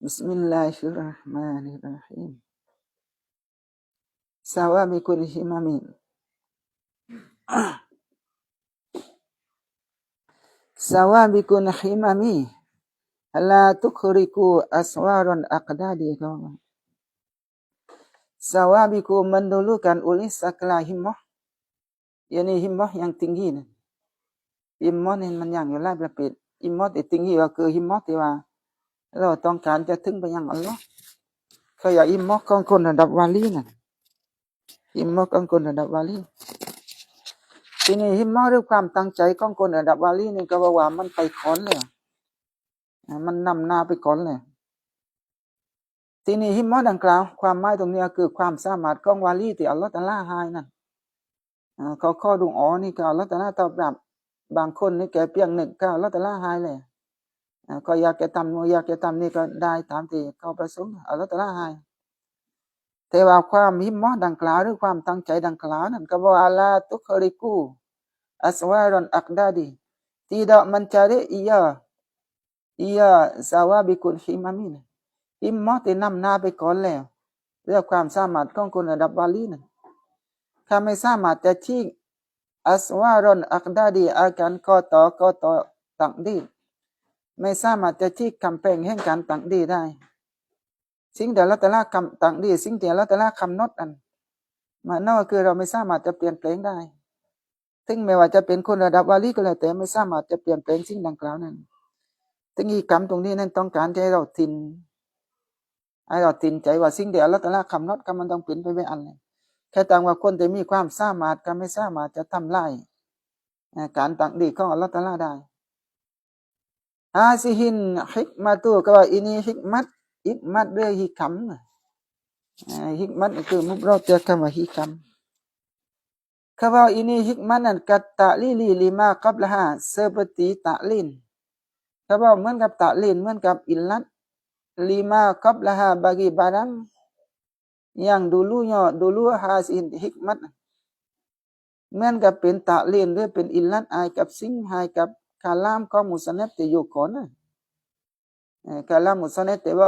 Bismillahirrahmanirrahim. Sawabikul himamin. Sawabikul himami. La tukhriku aswaran aqdadi. Sawabiku mendulukan oleh sakla himmah. Yani himmah yang tinggi. Himmah niมันอย่างอยู่แล้วประเภทหิมะที่ tinggi ก็คือหิมะที่ว่าเราต้องการจะถึงไปยังอัลลอฮ์เขาอยากหิมะของคนระดับวาลีน่ะหิมะของคนระดับวาลีทีนี้หิมะด้วยความตั้งใจของคนระดับวาลีนี่ก็ว่ามันไปก่อนเลยมันนำหน้าไปก่อนเลยทีนี้หิมะดังกล่าวความหมายตรงนี้คือความสามารถของวาลีที่อัลลอฮ์ตะอาลาให้นั่นเขาข้อดุอ๋อนี่ก็อัลลอฮ์ตะอาลาตอบรับบางคนนี่แกเพียงหนึ่งก็อัลลอฮ์ตะอาลาให้เลยก็อยากจะทำนี่ก็ได้ตามที่เขาประสงค์อัลลอฮ์ตะอาลาให้แต่ว่าความหิมะดังกล่าวหรือความตั้งใจดังกล่าวนั้นก็ว่าอัลลาตุคริกูอัสวารอนอักดาดีtidak mencari ia sawabikul himaminหิมะที่นำหน้าไปก่อนแล้วเรื่องความสามารถของคนระดับวาลีนั้นถ้าไม่สามารถจะชี้อัสวารอนอักดาดีอาการก่อต่อตักดีไม่สามารถจะชี้กำแพงแห่งการตักดีได้สิ่งเดียวละแต่ละคำตักดีสิ่งเดียวละแต่ละคำนดอันมันนั่นก็คือเราไม่สามารถจะเปลี่ยนแปลงได้ถึงแม้ว่าจะเป็นคนระดับวาลีก็แล้วแต่ไม่สามารถจะเปลี่ยนแปลงสิ่งดังกล่าวนั้นถึงอีกคำตรงนี้นั้นต้องการให้เราทินใจว่าสิ่งเดียวละแต่ละคำนดก็มันต้องเปลี่ยนไปไม่อันเลยแค่ต่างว่าคนที่มีความสามารถก็ไม่สามารถจะทำลายการตักดีของอัลเลาะห์ตะอาลาได้ฮาซิฮินฮิกมาตุก็ว่าอินีฮิกมัดด้วยฮิคัมฮิกมัดคือมุบเราจะคำว่าฮิคัมเขาว่าอินีฮิกมัดนั้นกัตตะลิมากับละฮะseperti taklinเขาว่าเหมือนกับตะลินเหมือนกับอิลลัตlima qablaha bagi barang yang dulu hasin hikmat เหมือนกับเป็นตะลินหรือเป็นอิลลัตอายกับสิ่งหายกับคาลามของมุสนัดที่อยู่ก่อนนะคาลามมุสนัดแต่ว่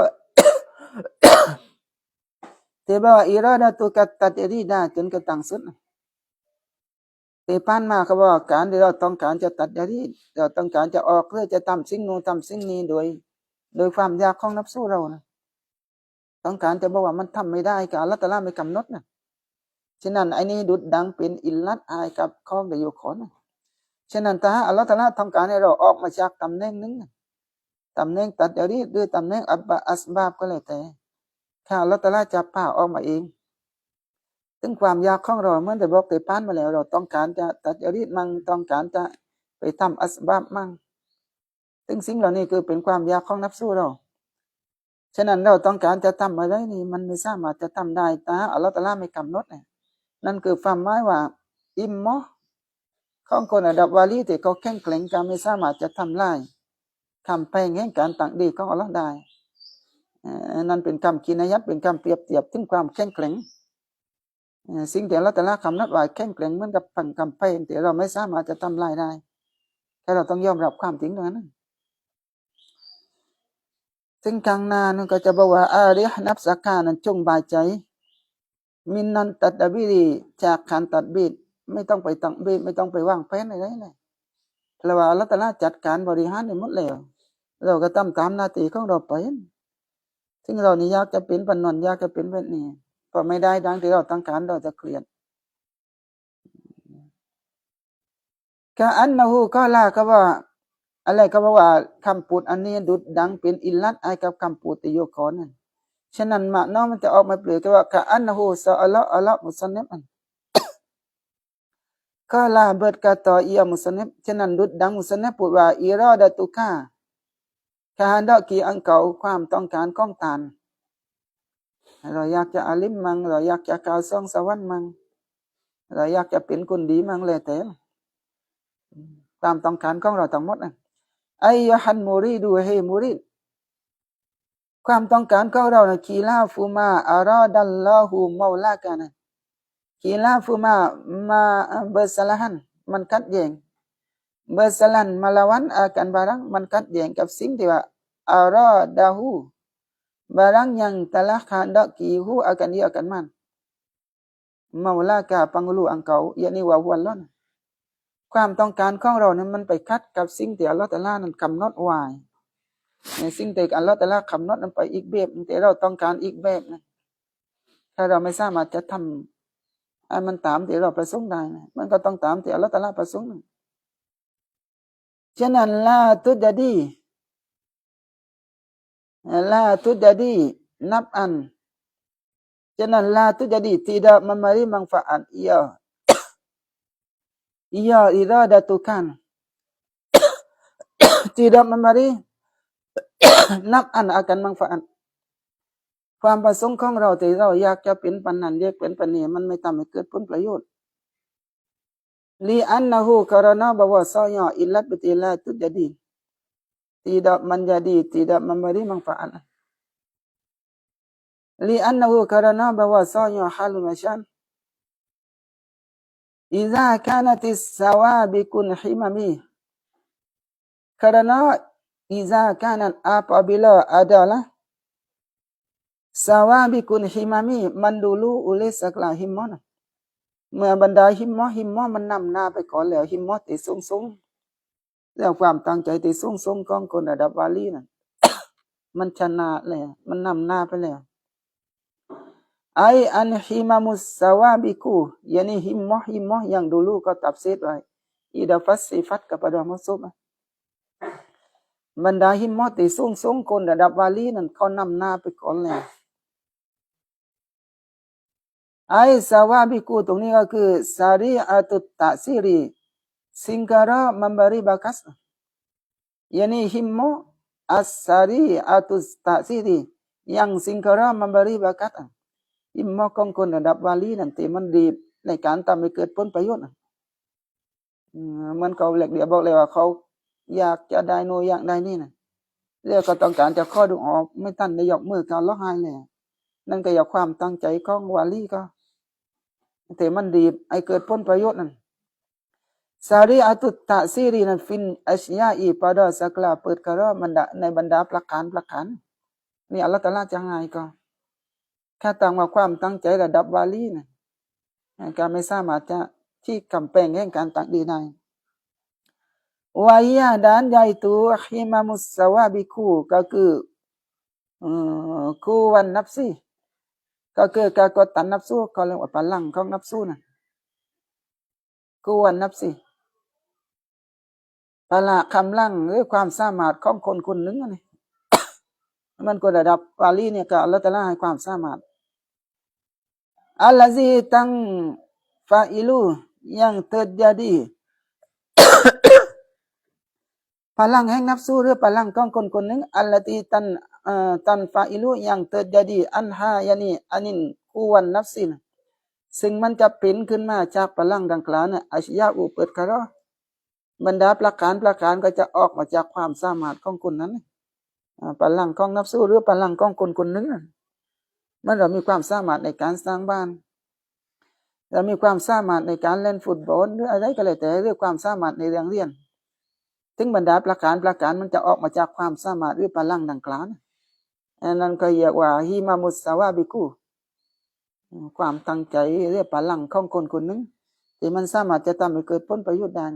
าอิราดะตุกัตตัดรีดาจนกระทั่งสุดที่ผ่านมาเขาว่าการที่เราต้องการจะตัดรีดเราต้องการจะออกเพื่อจะทำสิ่งนู้นทำสิ่งนี้โดยความยากของนับสู้เรานะต้องการจะบอกว่ามันทำไม่ได้กับอัลเลาะห์ตะอาลาไม่กำหนดนะฉะนั้นไอ้นี้ดุดดังเป็นอิลลัตอายกับข้องที่อยู่ก่อนนะฉะนั้นถ้าอัลเลาะห์ตะอาลาต้องการให้เราออกมาจากตำแหน่งนึงตำแหน่งตัดรีดหรือตำแหน่งอัสบาบก็แล้วแต่ถ้าอัลเลาะห์ตะอาลาจะพาออกมาเองถึงความยากของเราเมื่อได้บอกได้ผ่านมาแล้วเราต้องการจะตัดรีดมั่งต้องการจะไปทำอัสบาบมั่งซึ่งสิ่งเหล่านี้คือเป็นความยากของนับสู้เราฉะนั้นเราต้องการจะทำอะไรนี่มันไม่สามารถจะทำได้แต่อัลเลาะห์ตะอาลาไม่กำหนดนั่นคือความหมายว่าอิมมะของคนระดับวาลีที่เขาแข็งแกร่งกันไม่สามารถจะทำลายคำแพงแห่งการตักดีของอัลเลาะห์ได้นั่นเป็นคำกินยัดเป็นคำเปรียบเทียบถึงความแข็งแกร่งสิ่งที่เราแต่ละคำนัดว่าแข็งแกร่งเหมือนกับฝั่งคำแพงที่เราไม่สามารถจะทำลายได้แค่เราต้องยอมรับความจริงตรงนั้นซึ่งกลางหน้านั่นก็จะบอกว่าอาริยนับสักการนั้นจงบายใจมินนันตัดดบิรีจากการตัดบีดไม่ต้องไปตักบีดไม่ต้องไปวางแผนอะไรเลยเพราะว่าอัลเลาะห์ตะอาลาจัดการบริหารได้หมดแล้วเราก็ทำตามหน้าที่ของเราไปซึ่งเรานี่อยากจะเป็นปนนอยากจะเป็นแบบนี้พอไม่ได้ดังที่เราต้องการเราจะเครียดกะอันนะฮูก็ล่าก็ว่าอะไรก็ว่าคำพูดอันนี้ดุดดังเป็นอิลลัตไอกับคำพูดที่อยู่ก่อนนั่นฉะนั้นมะน้องมันจะออกมาเปลือยก็ว่ากะอันนะฮูซะอัลลอฮ์มุสลิมอันก็ล่าเบิดกะต่ออียมุสลิมฉะนั้นดุดดังมุสลิมพูดว่าอิราดะตุกะkehendaki engkau ความต้องการของตานเราอยากจะอาลิมมั่งเราอยากจะกล่าวส่องสวรรค์มั่งเราอยากจะเป็นคนดีมั่งเลยแต่ตามต้องการของเราทั้งหมดไอยะฮันมูรีดูเฮมูรีความต้องการของเรานะกีลาฟูมาอาราดัลลอฮูเมาลากันกีลาฟูมาเบอร์สลาฮันมันขัดแย้งเบอร์สลันมาลาวันอาการบารangมันขัดแย้งกับสิ่งที่ว่าอาราดาฮู barang yang telah kehendakihu akan dia akan man maulaka penghulu engkau yakni wa huwa Allah ความต้องการของเรานั้นมันไปขัดกับสิ่งที่อัลเลาะห์ตะอาลานั้นกำหนดไว้ในสิ่งที่อัลเลาะห์ตะอาลากำหนดนั้นไปอีกแบบแต่เราต้องการอีกแบบนึงถ้าเราไม่สามารถจะทำให้มันตามที่เราประสงค์ได้นะมันก็ต้องตามที่อัลเลาะห์ตะอาลาประสงค์ฉะนั้นลาตุจดีนับอันฉะนั้นลาตุจดี tidak memberi manfaat ia iradatukan tidak memberi นับอันakan manfaat ความประสงค์ของเราที่เราอยากจะเป็นปันนั้นอยากเป็นปันนี้มันไม่ทำให้เกิดผลประโยชน์li annahu karena bahwasanya illat betila itu jadi tidak menjadi tidak memberi manfaat li annahu karena bahwasanya halul masyan idza kanatis sawabikun himami karena idza kanat apabila adalah sawabikun himami mandulu oleh segala himmah เมื่อบรรดาหิมมะมันนำหน้าไปก่อนแล้วหิมมะที่สูงเรื่องความตั้งใจที่สูงของคนระดับวาลีนั่น มันชนะแล้วมันนำหน้าไปแล้วไออันฮิมามุสซาวาบิกูยานี่หิมมะyang duluก็ตัฟซีรไว้idafat sifat kepada maksud บรรดาหิมมะที่สูงคนระดับวาลีนั่นเขานำหน้าไปก่อนแล้วไอสาวาบิกูตรงนี้ก็คือสารีอัตุตะซีรีสิงคาระมัมบาริบักัสยานี่หิมโมอัสสารีอัตุตะซีรียังสิงคาระมัมบาริบักัสหิมโมของคนระดับวาลีนั่นที่มันดีในการทำให้เกิดผลประโยชน์มันเขาเรียกบอกเลยว่าเขาอยากจะได้โนอยากได้นี่นะเรียกก็ต้องการจะข้อดูออกไม่ทันได้ยกมือการร้องไห้เลยนั่นก็อยากความตั้งใจของวาลีก็แต่มันดีให้เกิดผลประโยชน์นั่นสารีอัตุตะซีรีนั้นฟินอัชยาอีปาดาสักลาเปิดกระมันดาในบรรดาประการนี่อัลเลาะห์ตะอาลาจะไงก็แค่ตั้งว่าความตั้งใจระดับวาลีนะการไม่สามารถจะที่กำแพงแห่งการตักดีได้วายาดานยายตัวฮิมามุสซาวาบิคูก็คือคูวันนับซีก็คือการกดตันนับสู้เขาเรียกว่าพลังของนับสู้นะกูวันนับสิพละกำลังหรือความสามารถของคนคนหนึ่งนี่ มันก็ระดับวาลีเนี่ยก็อัลเลาะห์ตะอาลาให้ความสามารถอัลลซีตังฟาอิลูyang terjadi พลังแห่งนับสู้หรือพลังของคนคนหนึ่งอัลลตีตันฟาอิลูyang terjadi อันฮายานีอันินกูวันนับสินซึ่งมันจะเป็นขึ้นมาจากพลังดังกล่าวเนี่ยอัชยาอุเปิดกระบรรดาประการก็จะออกมาจากความสามารถของคนนั้นพลังของนับสู้หรือพลังของคนคนหนึ่งมันเรามีความสามารถในการสร้างบ้านเรามีความสามารถในการเล่นฟุตบอลหรืออะไรก็แล้วแต่เรื่องความสามารถในเรื่องเรียนถึงบรรดาประการมันจะออกมาจากความสามารถหรือพลังดังกล่าวนั่นก็เรียกว่าฮิมามุสซาวาบิกูความตั้งใจเรื่องพลังของคนคนหนึ่งที่มันสามารถจะทำให้เกิดผลประโยชน์ได้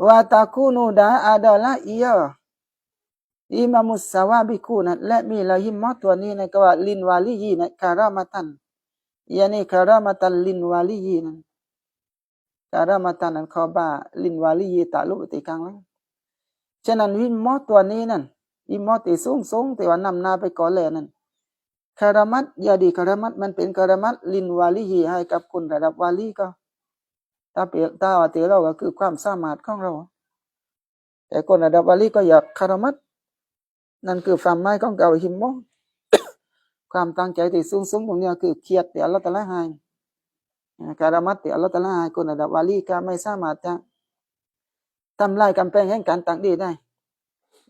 ว่าตาคูนูดาอาดาละอียอิมามุสซาวาบิคูนั้นและมีละหิมมะตัวนี้ในกว่าลินวาลียีนะคารามาตันยานี่คารามาตันลินวาลียีนั้นคารามาตันนั้นเขาบ่าลินวาลียีตะลุติกังแล้วฉะนั้นหิมมะตัวนี้นั้นหิมมะที่สูงที่ว่านำหน้าไปก่อนแล้วนั้นคารามัตยาดีคารามัตมันเป็นคารามัตลินวาลียีให้กับคนระดับวาลีก็ถ้าว่าเตเราก็คือความสามารถของเราแต่คนระดับวาลีก็อยากคารามัตนั่นคือความหมายของเก่าหิมมะความตั้งใจที่สูงตรงนี้คือเกียรติอัลเลาะห์ตะอาลาให้การามัตที่อัลเลาะห์ตะอาลาให้คนระดับวาลีก็ไม่สามารถจะทำลายกำแพงแห่งการตั้งดีได้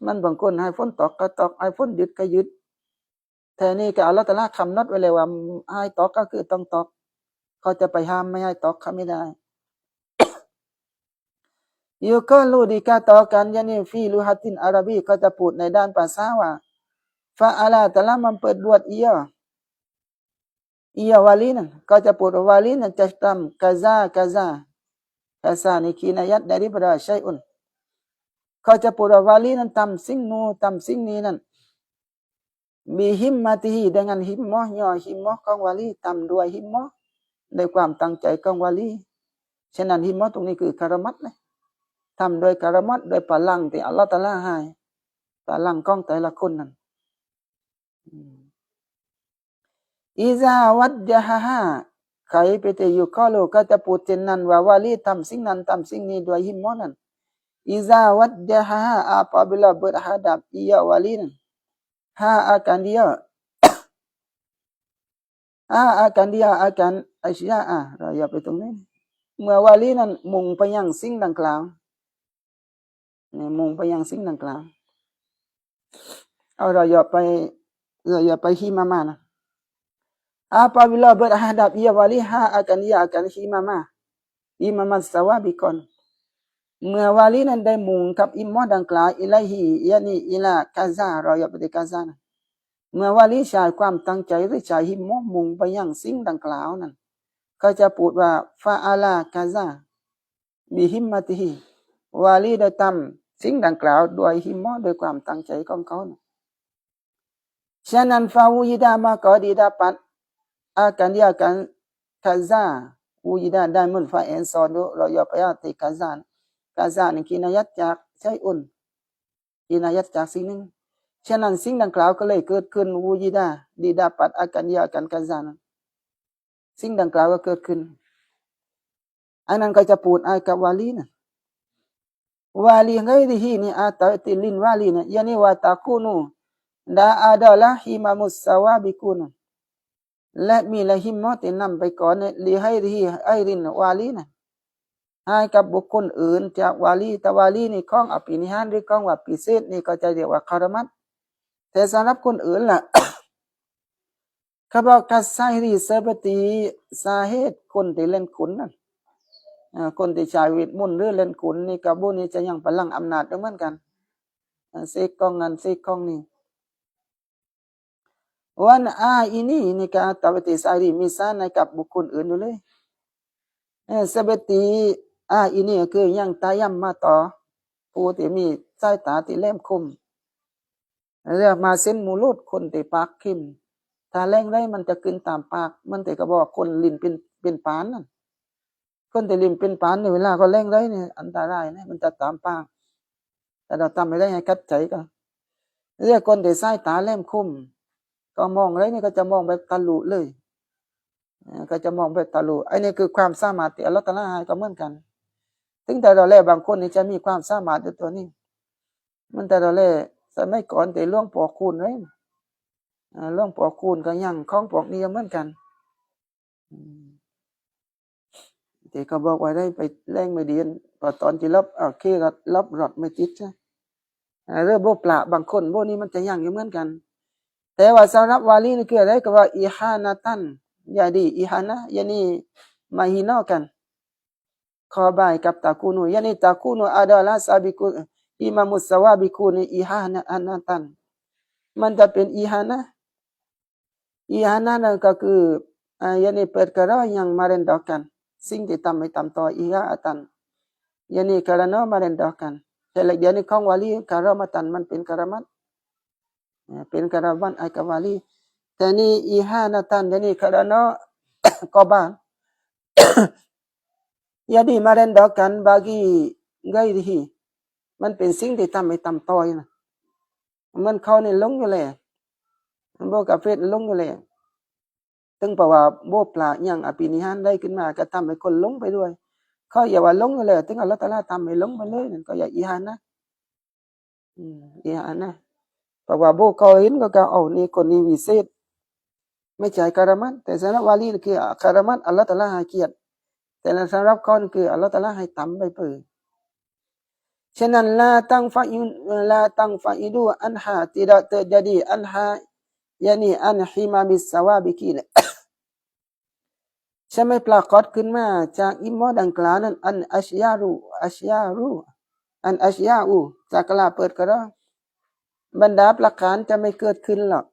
มันบางคนให้ฝนตกก็ตกให้ฝนหยุดก็หยุดแต่นี่ก็อัลเลาะห์ตะอาลาคำนัดไว้เลยว่าให้ตกก็คือต้องตกเขาจะไปห้ามไม่ให้ตกเขาไม่ได้ยูก็รู้ดีกาต่อกันยานี่ฟีลุฮัตินอาหรับีก็จะพูดในด้านภาษาว่า ฟาอาลาแต่ละมันเปิดบวชiya wali nan kau cabut wali nan cakap kaza ni kinayat daripada syai'un kau cabut wali nan tam sing ni nan bihimmatihi dengan himmahของวาลีทำด้วยหิมมะด้วยความตั้งใจของวาลีฉะนั้นหิมมะตรงนี้คือคารมัตนะทำโดยคารมัตโดยพลังที่อัลลอฮฺตะอาลาให้พลังของแต่ละคนนั้นอิซาวัดยะฮะฮะใครไปแต่อยู่ข้อโลก็จะพูดเช่นนั้นว่าวาลีทำสิ่งนั้นทำสิ่งนี้ด้วยหิมมะนั้นอิซาวัดยะฮะฮะ apabila berhadap ia wali nan akan dia akan asya'a เราอย่าไปตรงนี้เมื่อวาลีนั้นมุ่งไปยังสิ่งดังกล่าวมุ่งไปยังสิ่งดังกล่าวเอาเราอย่าไปhimamaนะapabila berhadap ia wali akan dia akan himama sawabikon เมื่อวาลีนั้นได้มุ่งกับอิมมอดังกล่าวอิลัยฮิยะนีอิลากาซาเราอย่าไปกาซานะเมื่อวาลีใช้ความตั้งใจหรือใช้หิมมะมุ่งไปยังสิ่งดังกล่าวนั้นก็จะพูดว่าฟาอาลากาซาบิฮิมมติฮิวาลีได้ทำสิ่งดังกล่าวด้วยหิมมะด้วยความตั้งใจของเขาฉะนั้นฟาวูยิดามาก็ดีdapat akan dia akan kaza wujida ได้มุนฟาเอนซอนเราอย่าไปติกาซานี่kinayatจากใช่อุ่นkinayatจากสิ่งหนึ่งฉะนั้นสิ่งดังกล่าวก็เลยเกิดขึ้นวูยิดาดีdapat akan dia akan kaza สิ่งดังกล่าวก็เกิดขึ้นอันนั้นก็จะพูดกับวาลีนะวาลีghairihi ni atau tilin wali na yani wa takunu da adalah himamus sawabikun และมีละหิมมะที่นำไปก่อนลิให้ริไอรินวาลีนะให้กับบุคคลอื่นจากวาลีแต่วาลีนี่ของอภินิหารหรือของว่าพิเศษนี่ก็จะเรียกว่าคารมัตแต่สำหรับคนอื่นล่ะ เขาบอกกัสไซรีseperti สาเหตุคนที่เล่นขุนนั่นคนที่ใช้เวทมนต์หรือเล่นขุนนี่กับบุนี่จะยังพลังอำนาจเหมือนกันเสกกองนั้นเสกกองนี้วันini ni kata seperti sari misalnyaกับบุคคลอื่นอยู่เลย seperti ini คือยังตาย่ำมาต่อผู้ที่มีสายตาที่แหลมคมเรียกมาเส้นมูลุดคนที่ปากเข้มถ้าแรงได้มันจะขึ้นตามปากมันแต่ก็บอกคนลิ้นเป็นปานนั่นคนที่ลิ้นเป็นปานในเวลาก็แรงได้เนี่ยอันตรายนะมันจะตามปากแต่เราทำไม่ได้ให้กัดใจก็เรียกคนที่สายตาแหลมคมก็มองอะไรนี่ก็จะมองแบบทะลุเลยก็จะมองแบบทะลุไอ้นี่คือความสามารถที่อัลเลาะห์ตะอาลาให้ก็เหมือนกันถึงแต่เราแลบางคนนี่จะมีความสามารถด้วยตัวนี้มันแต่เราแลสมัยก่อนแต่หลวงปู่คูณเลยหลวงปู่คูณก็ยังของพวกนี้เหมือนกันแต่เขาบอกว่าได้ไปแรงไม่ดีพอตอนที่รับโอเคก็รับรถไม่ติดใช่เรื่องโบปลาบางคนโบนี้มันจะยังอยู่เหมือนกันแต่ว่าสำหรับวาลีนี่คืออะไรก็ว่าอิฮานะตันยาดีอิฮานะยานี่มาฮินากันขอบายกับตาคูนูยานี่ตาคูนูอาดาลาซาบิกุอิมามุสวาบิคูนี่อิฮานะอันนั้นตันมันจะเป็นอิฮานะนั่นก็คือยานี่perkara yang merendahkanสิ่งที่ทำให้ต่ำต้อยอิฮาตันยานี่karena merendahkanแต่ละdiaนี่ของวาลีkaramatanมันเป็นคารมัตเป็นคารวันไอกวาลีแต่นี่อิฮานะตันนี่karena korban jadi merendahkan bagi gairihi มันเป็นสิ่งที่ทำให้ต่ำต้อยนะมันเขานี่ลงอยู่เลยมันบอกกับเฟซลงอยู่เลยถึงเพราะว่าโบปลาอย่างอภินิหารได้ขึ้นมาก็ทำให้คนลงไปด้วยเขาอย่าว่าลงอยู่เลยถึงอัลเลาะห์ตะอาลาทำให้ลงไปเลยนั่นก็อย่าอิฮานะเพราะว่าโบเขาเห็นก็เอานี่คนนี้วิเศษไม่ใช่คารมัตแต่สำหรับวาลีคือคารมัตอัลเลาะห์ตะอาลาให้เกียรติแต่สำหรับเขาคืออัลเลาะห์ตะอาลาให้ต่ำไปเปิดฉะนั้นลาตังฟาอิดูอันฮา tidak terjadi anha yani an himamis sawabiki จะไม่ปรากฏขึ้นมาจากอิมมอดังกล่าวนั้นอันอัชยาอูจากกล่าวเปิดกระ บรรดาประการจะไม่เกิดขึ้นหรอก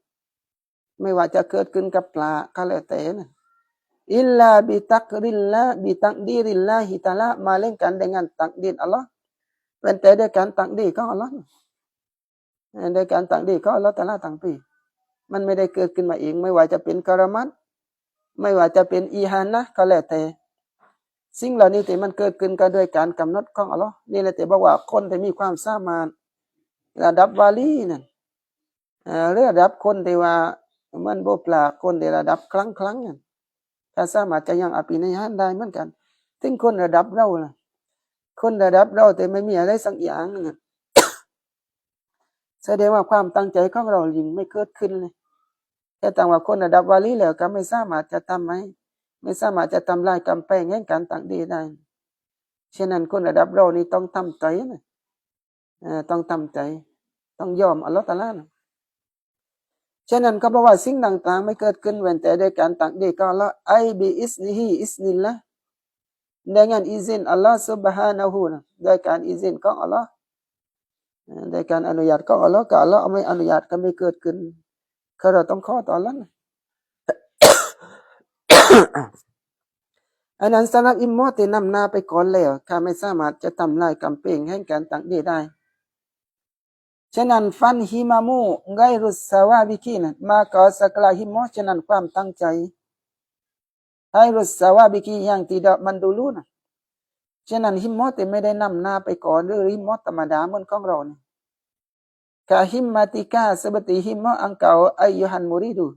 ไม่ว่าจะเกิดขึ้นกับปลาก็แล้วแต่นะอิลลาบิตักริลละบิตักดีริลลาฮิตะละมาเล่นกันdengan takdir Allah เป็นแต่ด้วยการตักดีของ Allah ด้วยการตักดีของ Allah แต่ละต่างปีมันไม่ได้เกิดขึ้นมาเองไม่ว่าจะเป็นกรมัตไม่ว่าจะเป็นอีฮานะก็แล้วแต่สิ่งเหล่านี้ที่มันเกิดขึ้นก็ด้วยการกำหนดของ Allah นี่แหละที่บอกว่าคนที่มีความสามารถระดับวาลีนั่นระดับคนที่ว่ามันบ่ปลาคนที่ระดับครั้งนั่นถ้าสามารถจะยังอภินิหารได้เหมือนกันถึงคนระดับเราล่ะคนระดับเราแต่ไม่มีอะไรสักอย่างนึงแสดงว่าความตั้งใจของเรายิ่งไม่เกิดขึ้นเลยแต่ต่างว่าคนระดับวาลีแล้วก็ไม่สามารถจะทำไม่สามารถจะทำลายกำแพงแห่งการตั้งดีได้ฉะนั้นคนระดับเรานี่ต้องทำใจนะต้องทำใจต้องยอมอัลเลาะห์ตะอาลานะฉะนั้นเขาบอกว่าสิ่งต่างๆไม่เกิดขึ้นเว้นแต่ด้วยการตั้งดีของอัลเลาะห์ไอบิอิสนิฮิอิสนิลละdengan izin Allah Subhanahu ด้วยการอิซินของอัลเลาะห์ด้วยการอนุญาตของอัลเลาะห์ก็อัลเลาะห์ไม่อนุญาตก็ไม่เกิดขึ้นเราต้องขอต่ออัลเลาะห์อันนั้นสำหรับอิมมอที่นำหน้าไปก่อนแล้วข้าไม่สามารถจะทำลายกำแพงแห่งการตั้งดีได้ฉะนั้นฟันฮิมามูไกรุสสวาบิกีนะมาก่อสักลาฮิมมอฉะนั้นความตั้งใจไกรุสสวาบิกีอย่างtidak manduluนะฉะนั้นฮิมมอที่ไม่ได้นำหน้าไปก่อนหรือฮิมมอธรรมดาเหมือนของเราเนี่ยกะฮิมมาติกาsepertiฮิมมออังเกาอายุฮันมุริดู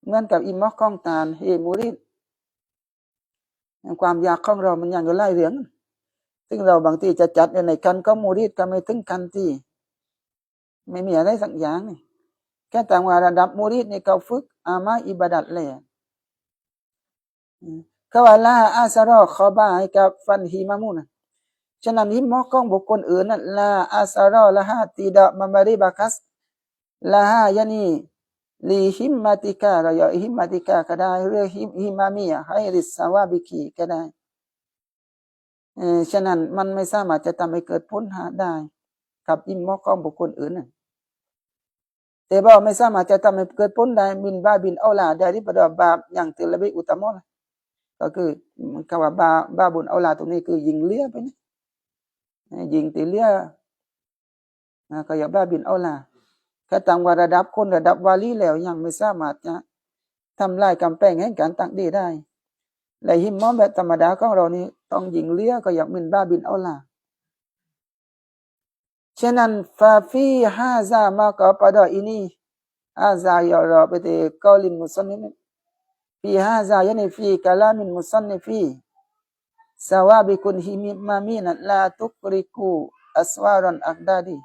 เหมือนกับอิมมอของตานเฮมุริดความอยากของเรามันอย่างอยู่ไล่เรื่องซึ่งเราบางทีจะจัดในกันก็มุริดก็ไม่ถึงกันที่ไม่มีอะไรสักอย่างนี่แค่แต่ว่าระดับมุริดนี่เขาฝึกอามาอิบาดัตเลยเขาว่าลาอาซารอขอบาให้กับฟันฮีมามูนะฉะนั้นฮิมมอของบุคคลอื่นนั่นลาอาซารอละฮะติดะมัมริบาคัสละฮะยานีลีฮิมมาติกาเราอย่าฮิมมาติกาก็ได้หรือฮิมามียให้ริสวาบิกีก็ได้ฉะนั้นมันไม่สามารถจะทำให้เกิดพ้นหาได้กับอิมมอของบุคคลอื่นนั่นแต่ว่าไม่สามารถจะทำให้เกิดพ้นได้มินบาบินเอาลาได้ที่ประดบาปอย่างติละบิอุตมะก็คือคำว่าบาบุญเอาลาตรงนี้คือยิงเลี้ยไปนะยิงตีเลี้ยก็อย่าบาบินเอาลาแค่ต่างว่าระดับคนระดับวาลีแล้วยังไม่สามารถจะทำลายกำแพงแห่งการตั้งดีได้และฮิมมอแบบธรรมดาของเรานี่ต้องยิงเลี้ยก็อย่างมินบาบินเอาลาฉะนั้นฟาฟีฮาซามาก็pada iniฮาซาya rabbi qaulin musannif fi haza yani fi kalamin musannifi sawabikun himmamin la tukriku aswaran aqdadi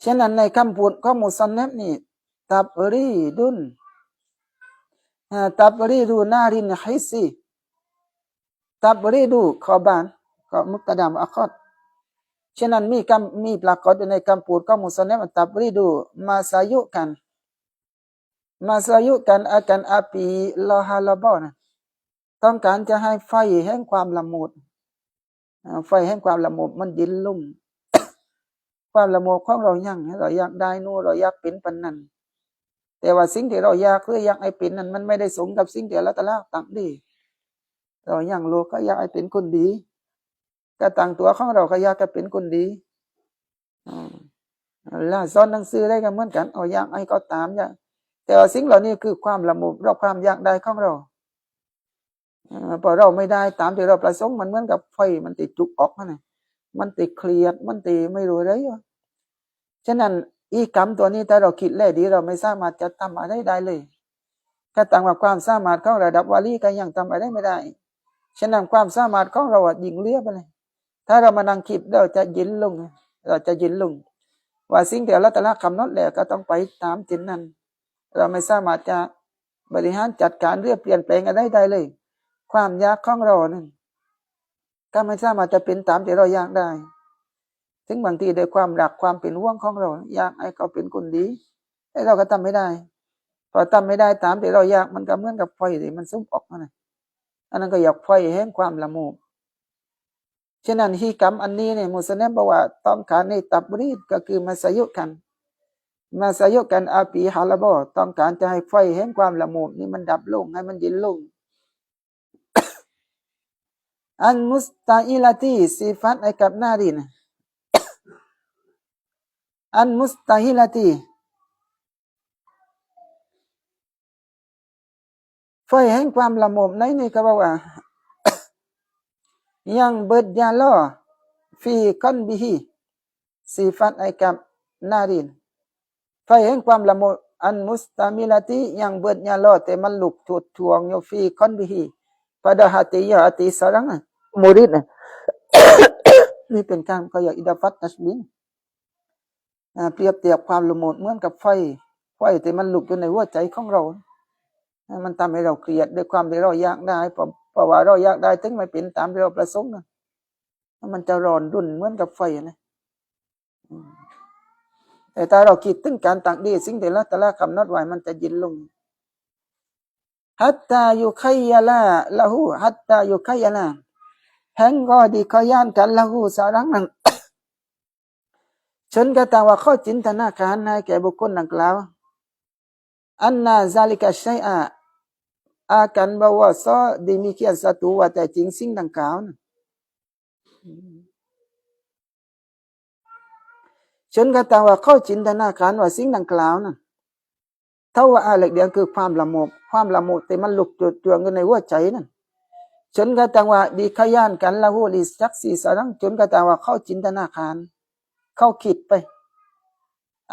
ฉะนั้นในคำพูดของมุซันนิฟนี่ตับรีดุนนารินฮิซีตับรีดูขอบานก็มุตตะดามอัคอดฉะนั้นมีปรากฏในคำพูดของมุซันนิฟตับรีดูมาสายุกันอาการอาปีลอฮาลาบอนะต้องการจะให้ไฟแห่งความละมุดไฟแห่งความละมุดมันยินลุ่มความละโมบของเราอยากได้นู่เราอยากเป็นปันนั้นแต่ว่าสิ่งที่เราอยากคืออยากให้เป็นนั้นมันไม่ได้สมกับสิ่งที่เราตะละตั้งดีเราอย่างโลกก็อยากให้เป็นคนดีก็ตั้งตัวของเราก็อยากจะเป็นคนดีล่าสอนหนังสือได้กันเหมือนกันอยากให้ก็ตามอย่างแต่ว่าสิ่งเหล่านี้คือความละโมบเราความอยากได้ของเราพอเราไม่ได้ตามที่เราประสงค์มันเหมือนกับไฟมันติดจุกออกนะมันติดเครียดมันติดไม่รู้อะไรฉะนั้นอีกรรมตัวนี้ถ้าเราคิดแล้วดีเราไม่สามารถจะทำอะไรได้เลยถ้าต่างว่าความสามารถของระดับวาลีก็ยังทำอะไรไม่ได้ฉะนั้นความสามารถของเรายิงเลี้ยไปเลยถ้าเรามานั่งคิดเราจะยินลงว่าสิ่งที่อัลเลาะห์ตะอาลากำหนดแล้วก็ต้องไปตามจิตนั้นเราไม่สามารถจะบริหารจัดการเรื่องเปลี่ยนแปลงอะไรได้เลยความอยากของเรานั้นก็ไม่สามารถจะเป็นตามที่เราอยากได้ถึงบางทีด้วยความรักความเป็นห่วงของเราอยากให้เขาเป็นคนดีให้เราก็ทำไม่ได้พอทำไม่ได้ตามที่เราอยากมันก็เหมือนกับไฟที่มันซุ่มออกนั่นแหละอันนั้นก็อยากไฟแห่งความละโมบ ฉะนั้นฮีกรรมอันนี้เนี่ยมุสลิมบอกว่าต้องการในตับรีดก็คือมาสยุกันอาปีฮาลาบอต้องการจะให้ไฟแห่งความละมุนนี่มันดับลงให้มันยินลงอันมุสตาอิลาตีสิฟัตไอกับนาดินอันมุสตาฮิลาตีไฟแห่งความละมุนในนี่ก็บอกว่ายังเบิดยาล้อฟีคอนบิฮีสิฟัตไอกับนาดินไฟแห่งความละมุนอันมุสตามิลาตียังเบิดยาล้อแต่มันลุกถูดทวงอยู่ฟีคอนบิฮีpada hati seorang murid นี่เป็นการเขาอยากอิดาฟัตตัชบินเปรียบเทียบความละมุนเหมือนกับไฟที่มันลุกอยู่ในหัวใจของเรามันทำให้เราเครียดด้วยความที่เราอยากได้เพราะว่าเราอยากได้ถึงไม่เป็นตามที่เราประสงค์นะมันจะร้อนรุ่นเหมือนกับไฟนะแต่ถ้าเราคิดถึงการตักดีสิ่งที่ละตะละคำนัดไว้มันจะยินลงฮัตตายุคัยยะลาละหูฮัตตายุคัยยะลาแห่งก็ดีขยันกันละหูสารังนั้นฉันก็ตามว่าข้อจินตนาการให้แก่บุคคลดังกล่าวอันนาซาลิกะชัยอาการบาวซอดีมีเกียรติศัตรูว่าแต่จริงสิ่งดังกล่าวฉันก็ตามว่าข้อจินตนาการว่าสิ่งดังกล่าวนั้นเท่าว่าอะไรเดียวคือความละโมบแต่มันลุกจุดจวงอยู่ในหัวใจนั่นจนกระทั่งว่าดีขยันกันละหูลิสักสีสารังจนกระทั่งว่าเข้าจินตนาการเข้าคิดไป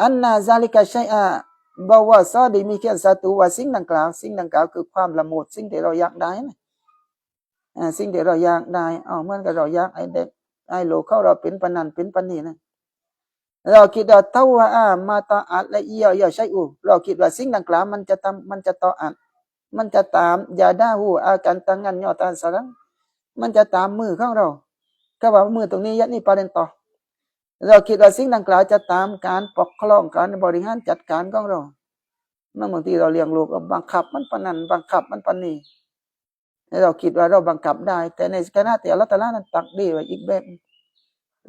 อันนาซาลิกะชัยบอกว่าซอดีมีเกียรติศัตรูว่าสิ่งดังกล่าวคือความละโมบสิ่งที่เราอยากได้นะสิ่งที่เราอยากได้เหมือนกับเราอยากไอ้เด็กไอ้โลเขาเราเป็นปนันเป็นปนีนะเราคิดว่าเท่าว่ามาต่ออัดและเอี่ยวใช่เราคิดว่าสิ่งดังกล่าวมันจะต่ออัดมันจะตามยาด้าหูอาการตั้งงันยอตาสารังมันจะตามมือของเราก็ว่ามือตรงนี้ยัดนี่ประเด็นต่อเราคิดว่าสิ่งดังกล่าวจะตามการปกครองการบริหารจัดการของเราบางทีเราเลี้ยงลูกเราบังคับมันปนันบังคับมันปนีเราคิดว่าเราบังคับได้แต่ในขณะที่อัลเลาะห์ตะอาลานั้นตักดีไว้อีกแบบ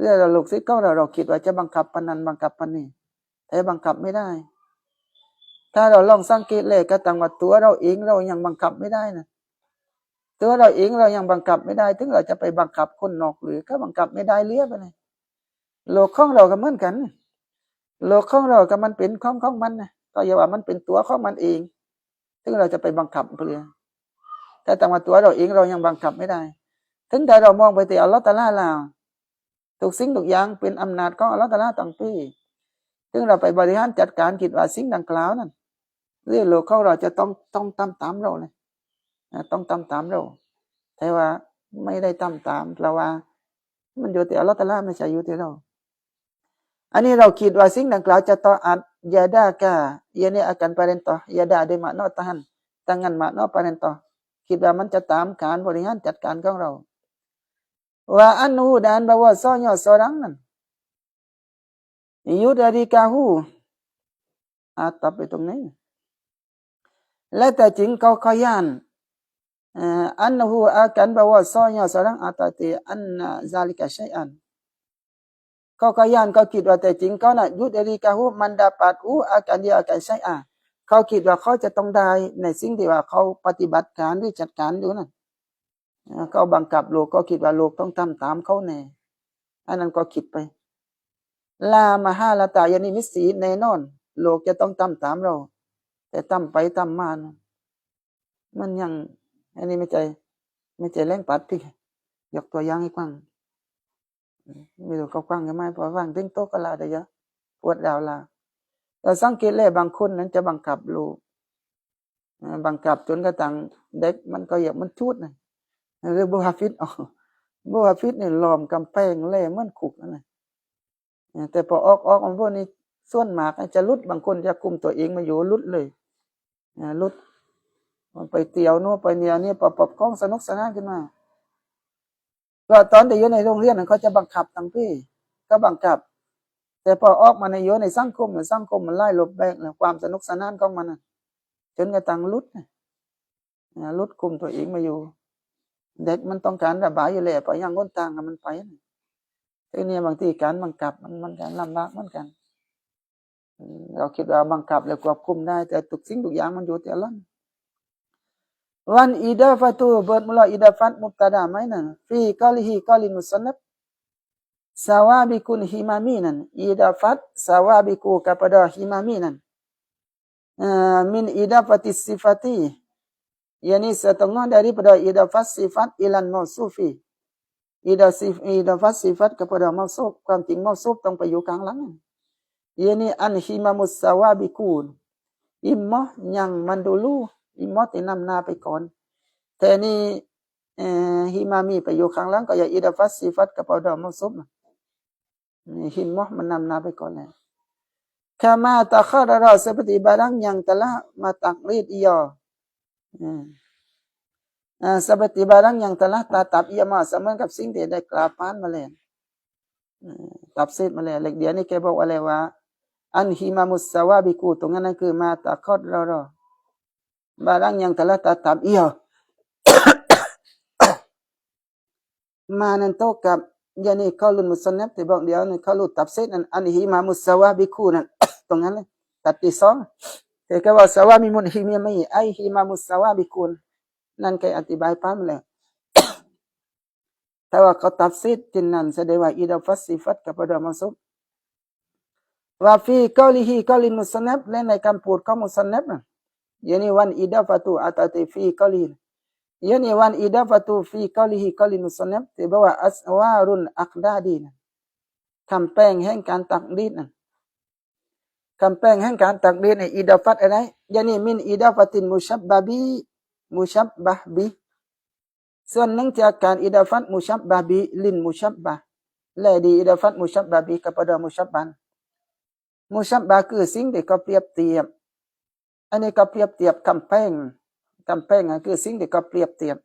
เราลูกศิษย์ของเราคิดว่าจะบังคับปนันบังคับปนีแต่บังคับไม่ได้ถ้าเราลองสังเกตเลยก็ตั้งว่าตัวเราเองเรายังบังคับไม่ได้นะตัวเราเองเรายังบังคับไม่ได้ถึงเราจะไปบังคับคนนอกหรือก็บังคับไม่ได้เลี้ยไปเลยโลกของเราก็เหมือนกันโลกของเราก็มันเป็นของมันนะก็อย่าว่ามันเป็นตัวของมันเองถึงเราจะไปบังคับเปลือแต่ตั้งว่าตัวเราเองเรายังบังคับไม่ได้ถึงแต่เรามองไปที่อัลเลาะห์ตะอาลาแล้วทุกสิ่งทุกอย่างเป็นอำนาจของอัลเลาะห์ตะอาลาตั้งปีถึงเราไปบริหารจัดการคิดว่าสิ่งดังกล่าวนั้นเรื่องโลกของเราจะต้องตามเราเลยต้องตามเราแต่ว่าไม่ได้ตามเราว่ามันอยู่ที่อัลเลาะห์ตะอาลาไม่ใช่อยู่ที่เราอันนี้เราคิดว่าสิ่งดังกล่าวจะต่ออัดยาดากะia ni akan perintah yada ada makna tahan tangan makna perintahคิดว่ามันจะตามการบริหารจัดการของเราว่าอันนูdan bahwa sonya seorangนั้นอยู่dari kahu atap itu ตรงนี้และแต่จริงเขาขยันอันนู akan bahwa sonya seorang atati anna zalika syai'anเขาขยันเขาคิดว่าแต่จริงเขาน่ะยุดริกาหูมันดาปัดอาการเดียวกันใช่เขาคิดว่าเขาจะต้องได้ในสิ่งที่ว่าเขาปฏิบัติการหรือจัดการอยู่นั่นเขาบังคับโลกก็คิดว่าโลกต้องทำตามเขาแน่อันนั้นก็คิดไปลามาฮาลาตายานิมิสีแน่นอนโลกจะต้องทำตามเราแต่ทำไปทำมามันยังอันนี้ไม่ใจแรงปัดพี่ยกตัวอย่างให้ฟังไม่รู้เขาฟังกันไหมพอฟังถึงโต๊ะก็ลาได้เยอะปวดดาวลาแต่สังเกตเลยบางคนนั้นจะบังคับลูกบังคับจนกระทั่งเด็กมันก็อยากมันชุดนะหรือบัวฟิตบัวฟิตเนี่ยล้อมกำแพงเล่เหมือนขุกนั่นแหละแต่พอออกมันพวกนี้ส่วนมากจะลุดบางคนจะคุมตัวเองมาอยู่ลุดเลยลุดมันไปเตียวโน่ไปเนียวนี่ปอบกล้องสนุกสนานขึ้นมาก็ตอนที่อยู่ในโรงเรียนเขาจะบังคับทั้งพี่ก็บังคับแต่พอออกมาในอยู่ในสังคมมันไล่ลบแบกความสนุกสนานของมันจนกระทั่งลุดคุมตัวเองมาอยู่ เด็กมันต้องการระบายอยู่แล้วไปยังก้นต่างกับมันไปทีนี้บางทีการบังคับมันการลำบากเหมือนกันเราคิดว่าบังคับแล้วควบคุมได้แต่ทุกสิ่งทุกอย่างมันอยู่ที่อัลเลาะห์วันอิดาฟะตุเบิดมุลาอิดาฟัตมุบตะดาไหมนั่นฟีกอลิฮิกอลิมุสนับสาวาบิกุนฮิมามีนั่นอิดาฟัตสาวาบิกุ kepada himami nan min idafatis sifati yakni setengah daripada idafat sifat ilan mausufi idafat sifat kepada mausuf ความจริง mausuf ต้องไปอยู่กลางหลังyakni an himamus sawabikun immah yang mendulu immah ที่นำหน้าไปก่อนแต่นี่himami ไปอยู่ข้างหลังก็อย่า idafat sifat kepada mausuf himmah มันนำหน้าไปก่อนแล้วkama takharara seperti barang yang telah mataklid ia seperti barang yang telah tatap ia มาเสมือนกับสิ่งที่ได้กล่าวผ่านมาแล้วตับเสร็จมาแล้วเดี๋ยวนี้แกบอกอะไรว่าอันฮิมามุสสาวาบิกูตรงนั้นคือมาตะคอดรอ barang yang telah tatap ia มานั้นโตกับยานี่เขาลุนมุสนับที่บอกเดี๋ยวนี่เขาลุตับเสร็จนั้นอันฮิมามุสสาวาบิกูนั้นตรงนั้นเลยตัดที่สองแต่ก็ว่าสวามีมุนฮิมีไม่ไอฮิมามุสสาวาบิกูนั่นแกอธิบายผ่านมาแล้วแต่ว่าเขาตัดสิทธิ์ที่นั่นแสดงว่าอิดาฟัสซิฟัตกับประดามัสุบว่าฟีกอลิฮิกอลิมุสนับและในคำพูดของมุสนับยันวันอิดาฟัตุอัตติฟีกอลิยันวันอิดาฟัตุฟีกอลิฮิกอลิมุสนับที่บอกว่าอัสวารุนอักดาดีนคำแปลงแห่งการตักดีนคำแปลงแห่งการตักดีนในอิดาฟัตอะไรยันมินอิดาฟัตินมุชับบะบีมุชับบะบีส่วนหนึ่งจากการอิดาฟัตมุชับบะบีลินมุชับบะและดีอิดาฟัตมุชับบะบี kepada มุชับบันมุชับบะคือสิ่งที่เขาเปรียบเทียบอันนี้เขาเปรียบเทียบคำแปลงคือสิ่งที่เขาเปรียบเทียบ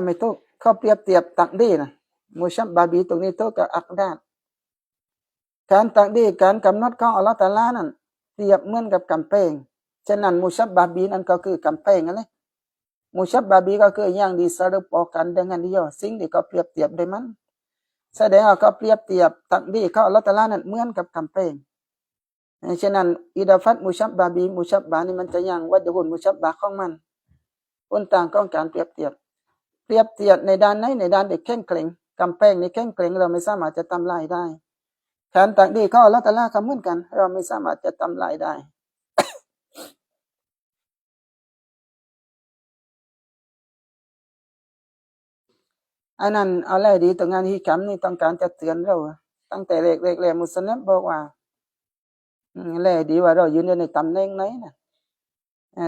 ไม่ถูกเขาเปรียบเทียบตักดีนะมุชับบะบีตรงนี้ถูกกับอักดาดการตักดีการกำหนดของอัลเลาะห์ตะอาลานั้นเปรียบเหมือนกับคำแปลงฉะนั้นมุชับบะบีนั้นก็คือคำแปลงนั่นแหละมุชับบะบีก็คืออย่างdiserupakan dengan dia สิ่งที่เขาเปรียบเทียบด้วยมันแสดงว่าเขาเปรียบเทียบตักดีของอัลเลาะห์ตะอาลานั้นเหมือนกับคำแปลงฉะนั้นอิดาฟัตมุชับบะบีมุชับบะนี่มันจะอย่างวัจหุนมุชับบะของมันคนต่างของการเปรียบเทียบในด้านไหนในด้านที่แข็งแกร่งคำแปลงนี่แข็งแกร่งเราไม่สามารถจะทำลายได้การตักดีของอัลเลาะห์ตะอาลาก็เหมือนกันเราไม่สามารถจะทำลายได้อันนั้นอะไรดีตรงงานฮิกัมนี่ต้องการจะเตือนเราตั้งแต่เล็กๆมุสลิมบอกว่าแลดีว่าเรายืนในตำแหน่งไหนนะ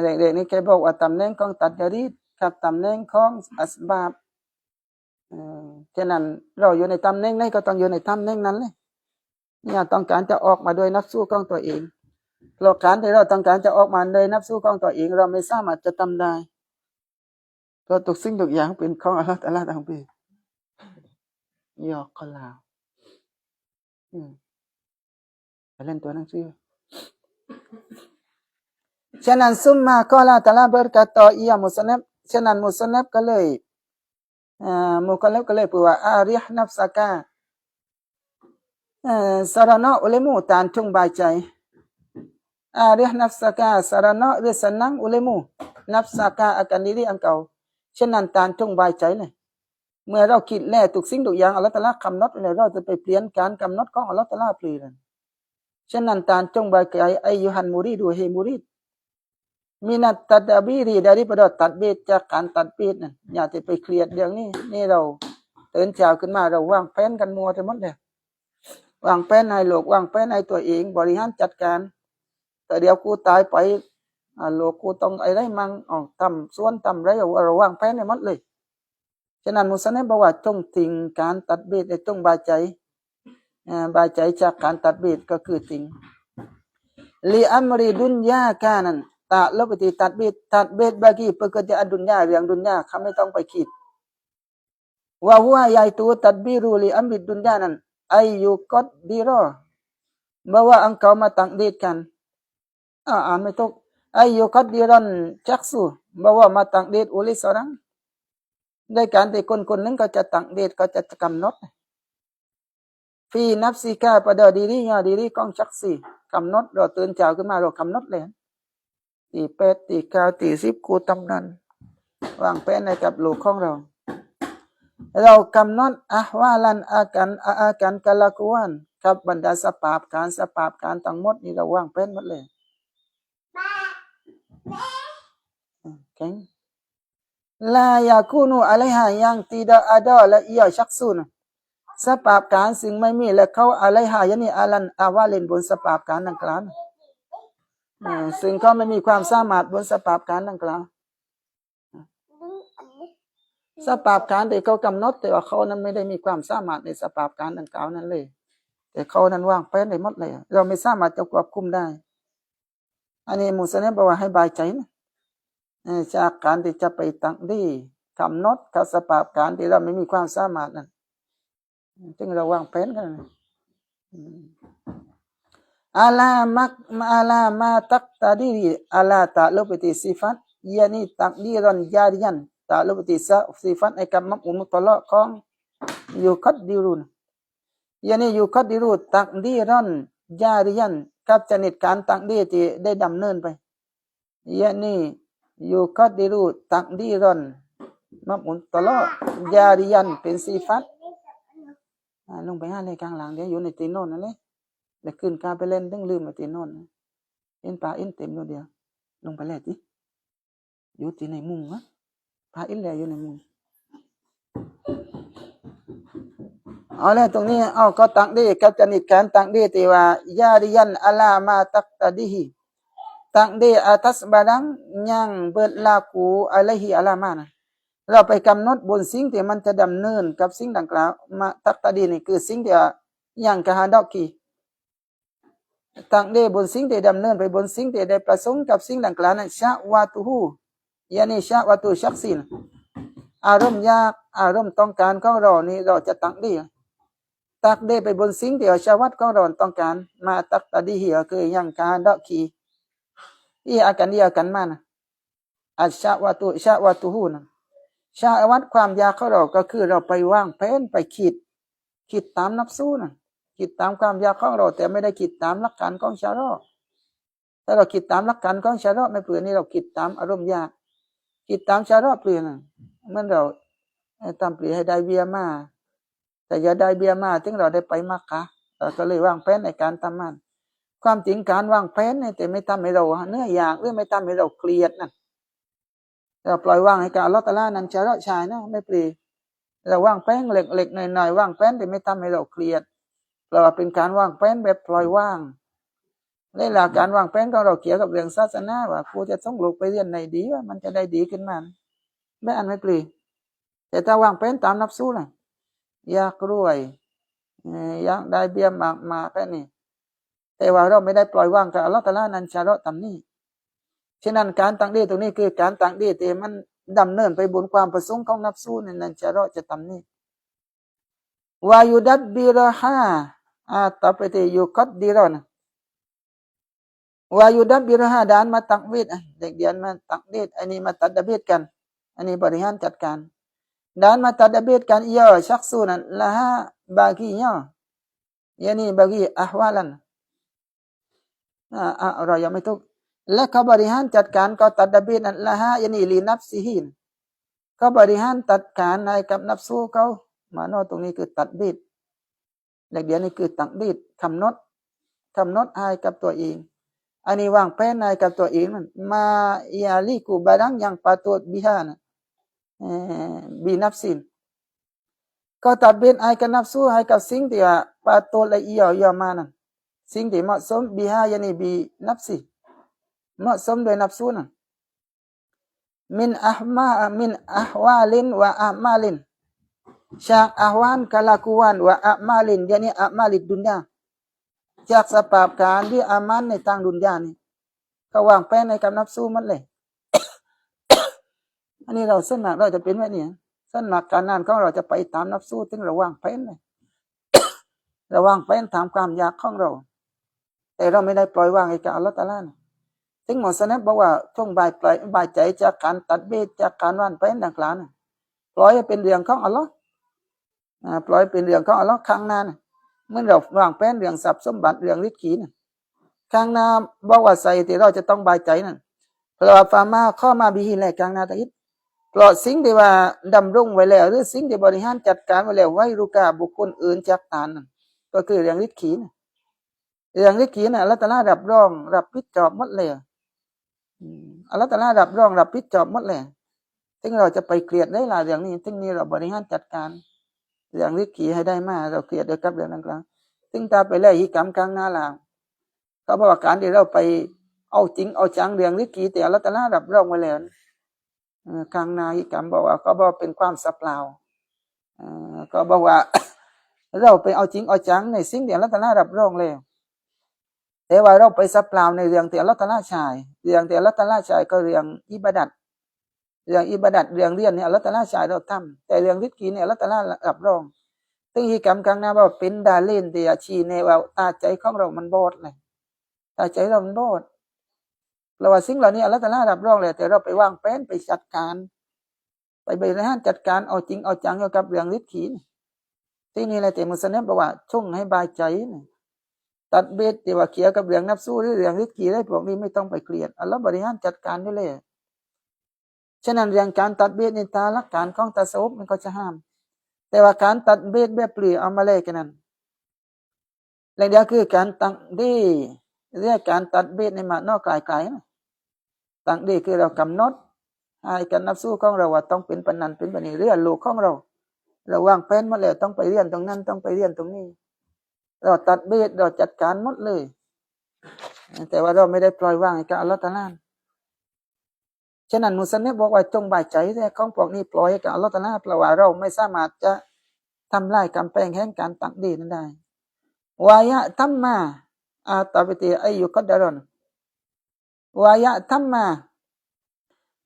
เด็กๆนี่แกบอกว่าตำแหน่งของตัดจริตกับตำแหน่งของอัสบาบฉะนั้นเราอยู่ในตำแหน่งไหนก็ต้องอยู่ในตำแหน่งนั้นเลยเนี่ยต้องการจะออกมาโดยนับสู้ของตัวเองหลักฐานที่เราต้องการจะออกมาโดยนับสู้ของตัวเองเราไม่สามารถจะทำได้ก็ทุกสิ่งทุกอย่างเป็นของอัลเลาะห์ตะอาลาทั้งปียอกก็ลาวไปเล่นตัวหนังสือฉะนั้นซุมมาก็ละตะอาลาberkata ia musannaf ฉะนั้นมุสนัฟก็เลยมุคัลลัฟก็เลยพูดว่าอาริฮ์นัฟซะกะsarana olehmu tantung baca arih nafsaka sarana dia senang olehmu nafsaka akan diri engkau ฉะนั้นtantung baca เลยเมื่อเราคิดแล้วทุกสิ่งทุกอย่างอัลเลาะห์ตะอาลากำหนดแล้วเราจะไปเปลี่ยนการกำหนดของอัลเลาะห์ตะอาลาเปลี่ยนฉะนั้นtantung baca ayyuhan murid wahai murid minat tadbiri daripada tadbir จากการตัดบีดนั่นอย่าจะไปเครียดเรื่องนี้นี่เราตื่นเช้าขึ้นมาเราวางแผนกันมัวไปหมดเลยวางแผนให้โลกวางแผนให้ตัวเองบริหารจัดการแต่เดี๋ยวกูตายไปโลกกูต้องอะไรมั่งทำสวนทำไรเราวางแผนให้หมดเลยฉะนั้นมุสลิมบอกว่าจงทิ้งการตัดเบ็ดจงบายใจจากการตัดเบ็ดก็คือทิ้งli amri dunya kanan tak lebih tadbir bagi pekerjaan dunia เรื่องดุนยาเขาไม่ต้องไปคิดว่าหัวยายตัวtadbiru li amri dunya นั้นayyuqaddira bahwa engkau mentakdirkanไม่ถูกayyuqaddiran syaksu bahwa mentakdir oleh seorang ด้วยการที่คนหนึ่งก็จะตั้งเดทก็จะกำหนดฟีนับซีกาประเดดีรียาดีรีกองชักสี่กำหนดเราตื่นเช้าขึ้นมาเรากำหนดเลยตี8ตี9ตี10กูตำนั้นวางแผนในกับลูกของเรากำหนดว่าลันอาการกลากุวันกับบรรดาสภาพการทั้งหมดนี่เราวางแผนหมดเลยเก่งลายาคูนูอะไรหายังตีดาอาดอและอียชักซุนสภาพการสิ่งไม่มีและเขาอะไรหายันี่อาลันอาวาเลนบนสภาพการดังกล่าวซึ่งเขาไม่มีความสามารถบนสภาพการดังกล่าวสภาพการที่เขากำหนดแต่ว่าเขานั้นไม่ได้มีความสามารถในสภาพการดังกล่าวนั้นเลยแต่เขานั้นวางแผนได้หมดเลยเราไม่สามารถจะควบคุมได้อันนี้มุสลิมบอกว่าให้บายใจนะจากการที่จะไปตั้งดีกำหนดกับสภาพการที่เราไม่มีความสามารถนั้นจึงเราวางแผนกันอาลามาตักตาดีอาลาตะลุปติสิฟัตยานี่ตักดีรันยาริยันตะลุปติสิฟัตในกรรมอุมุตละของยูคัดดิรุนยานี่ยูคัดดิรุตักดีรันยาริยันกับจนิตการตักดีที่ได้ดำเนินไปยานี่ยูคัดดิรุตักดีรันมัมุตละยาริยันเป็นสิฟัตลงไปหาเลยกลางหลังเดี๋ยวอยู่ในตีนโน่นนั่นเลยเดี๋ยวขึ้นกาไปเล่นต้องลืมมาตีนโน่นเอ็นปลาเอ็นเต็มอยู่เดียวลงไปเล่นดิอยู่ที่ในมุงนะปลาเอ็นแหล่อยู่ในมุงเอาแล้วตรงนี้เอาก็ตั้งดีกับจนิตการตั้งดีที่ว่ายาริยันอัลามาตักตะดีฮีตั้งดีอาทัสบาดังยังเบิดลากูอะลัยฮิอัลามานะเราไปกำหนดบนสิ่งที่มันจะดำเนินกับสิ่งดังกล่าวมาตักตะดีนี่คือสิ่งที่ยังกะฮาดอกกีตั้งได้บนสิ่งที่ดำเนินไปบนสิ่งที่ได้ประสงค์กับสิ่งดังกล่าวนั้นชะวาตุฮูยานิชะวาตุชักซินอารมณ์ยากอารมณ์ต้องการของเรานี่เราจะตั้งได้ตักได้ไปบนสิ่งที่ชาววัดของเราต้องการมาตักตะดีเหียคือยังกะฮาดอกกีอีอาการเดียวกันมานะอัชะวาตุฮูนะชาวัดความยากของเราก็คือเราไปวางแผนไปคิดตามนับสู้นะคิดตามความยากของเราแต่ไม่ได้คิดตามหลักการของชาระถ้าเราคิดตามหลักการของชาระไม่เปลี่ยนนี่เราคิดตามอารมณ์ยากคิดตามชาระเปลี่ยนเหมือนเราตามเปลี่ยนให้ได้เบียมาแต่อย่าได้เบียมาถึงเราได้ไปมักกะก็เลยวางแผนในการทำมันความจริงการวางแผนเนี่ยแต่ไม่ทำให้เราเนื้อยากหรือไม่ทำให้เราเครียดนะเราปล่อยว่างให้การอัลเลาะห์ตะอาลานั้นชาระชายนะไม่เปลี่ยนเราว่างแผนเล็กๆหน่อยๆว่างแผนแต่ไม่ทำให้เราเครียดเราเป็นการวางแผนแบบปล่อยว่างในหลักการวางแผนของเราเกี่ยวกับเรื่องศาสนาว่ากูจะส่งลูกไปเรียนไหนดีว่ามันจะได้ดีขึ้นมาไม่อันไม่เปลี่ยนแต่ถ้าวางแผนตามนับสู้ล่ะอยากรวยอยากได้เบี้ยมาแค่นี้แต่ว่าเราไม่ได้ปล่อยว่างกับอัลเลาะห์ตะอาลานั้นชาระตามนี้ฉะนั้นการตั้งดีตรงนี้คือการตั้งดีแต่มันดำเนินไปบนความประสงค์ของนับสู้นั้นชาระจะตามนี้วายุดับบิรฮาต่อไปที่ยุคัดดีรอนวายุดับบิรฮาดานมาตักเวทเด็กเดียนมาตักเวทอันนี้มาตัดดับเบิดกันอันนี้บริหารจัดการดานมาตัดดับเบิดกันย่อชักสูนันละฮะบากีย่อยานี่บากีอะฮวาลันเรายังไม่ทุกและเขาบริหารจัดการก็ตัดดับเบิดนั้นละฮะยานี่ลีนับซิฮินเขาบริหารจัดการในกับนับสู้เขามาโนตรงนี้คือตัดเบิดเด็กเดียนนี่คือตักเบิดคำนดให้กับตัวเองอันนี้วางแผนในกับตัวเองมันมายาลิกูบาดังyang patut biha binafsin ก็ตัดเบนไอกับนับสู้ให้กับสิ่งที่ปาโตละเอียอมานั่นสิ่งที่เหมาะสมบิฮายันีบีนับสิเหมาะสมโดยนับสู้นั่นมินอะฮวาลินวะอะมาลินจากอะฮวานกะลากุวันวะอะมาลินยันีอะมาลิดดุนยาจากสภาพการที่อามันในทางดุนยานี่ก็วางแผนในการนับสู้มันเลยอันนี้เราสนักเราจะเป็นแบบนี้สนักการงานของเราจะไปตามนับสู้ถึงระวางแผนเลยระวางแผนตามความอยากของเราแต่เราไม่ได้ปล่อยวางให้กับอัลเลาะห์ตะอาลาถึงหมอสนับบอกว่าช่วงบ่ายใจจากการตัดเบ็ดจากการวางแผนดังกล่าว ปล่อยให้เป็นเรื่องของอัลลอฮ์ปล่อยเป็นเรื่องของอัลลอฮ์ข้างหน้านะเมื่อเราวางแผนเรื่องทรัพย์สมบัติเรื่องฤทธิ์ขีนะข้างหน้าบอกว่าใส่ที่เราจะต้องบายใจนั่นเพราะว่าฟามาข้อมาบิฮิแลกข้างหน้าตะอิดเพราะสิ่งที่ว่าดำรงไว้แล้วหรือสิ่งที่บริหารจัดการไว้แล้วไว้รูกาบุคคลอื่นจากตานนั่นก็คือเรื่องฤทธิ์ขีนะเรื่องฤทธิ์ขีนะอัลเลาะห์ตะอาลารับรองรับผิดชอบหมดเลยอัลเลาะห์ตะอาลารับรองรับผิดชอบหมดเลยถึงเราจะไปเกลียดได้หลายเรื่องนี้ถึงนี้เราบริหารจัดการเรื่องฤทธิ์ขีให้ได้มาเราเกลียดเดียวกับเรื่องนั้นครับถึงตาไปแล้วหิกรรมกลางหน้าหลังก็บอกว่าการที่เราไปเอาจริงเอาจังเรื่องฤทธิ์ขีแต่อัลเลาะห์ตะอาลารับรองไว้แล้วกลางนาหิกรรมบอกว่าก็บอกเป็นความสับเปล่าก็บอกว่า เราไปเอาจริงเอาจังในสิ่งที่อัลเลาะห์ตะอาลารับรองแล้วแต่ว่าเราไปสับเปล่าในเรื่องที่อัลเลาะห์ตะอาลาใช้เรื่องที่อัลเลาะห์ตะอาลาใช้ก็เรื่องอิบาดัตเรื่องอิบาดัตเรื่องเรียนเนี่ยอัลเลาะห์ตะอาลาใช้เราทำแต่เรื่องฤทธิ์ขีเนี่ยอัลเลาะห์ตะอาลารับรองถึงหิกรรมกลางนาว่าเป็นดาเลนที่ชี้ในว่าตาใจของเรามันบอดเลยตาใจเรามันบอดเราว่าสิ่งเหล่านี้อัลเลาะห์ตะอาลารับรองเลยแต่เราไปวางแผนไปจัดการไปบริหารจัดการเอาจริงเอาจังเกี่ยวกับเรื่องฤทธิ์ขีที่นี่แหละแต่มุสลิมบอกว่าช่วงให้บายใจตัดเบ็ดที่ว่าเกี่ยวกับเรื่องนับสู้หรือเรื่องฤทธิ์ขีได้พวกนี้ไม่ต้องไปเกลียดอัลเลาะห์บริหารจัดการด้วยเลยฉะนั้นเรื่องการตัดเบ็ดในตาลักการของตะซาวุฟมันก็จะห้ามแต่ว่าการตัดเบ็ดแบบเปลือยเอามาเลยกันนั้นเรื่องเดียวคือการตั้งดีเรื่องการตัดเบ็ดในมานอกไกลๆนะตั้งดีคือเรากำหนดให้การนับสู้ของเราว่าต้องเป็นปานนั้นเป็นปานนี้เรื่องลูกของเราวางแผนมาแล้วต้องไปเรียนตรงนั้นต้องไปเรียนตรงนี้เราตัดเบ็ดเราจัดการหมดเลยแต่ว่าเราไม่ได้ปล่อยว่างให้กับอัลเลาะห์ตะอาลาฉะนั้นมุสลิมบอกว่าจงบายใจแต่ของพวกนี้ปล่อยให้กับอัลเลาะห์ตะอาลาเพราะว่าเราไม่สามารถจะทำลายกำแพงแห่งการตัดเบ็ดนั้นได้วายะตัมมาตาบิติอายุกัดดารอนวายะตัมมา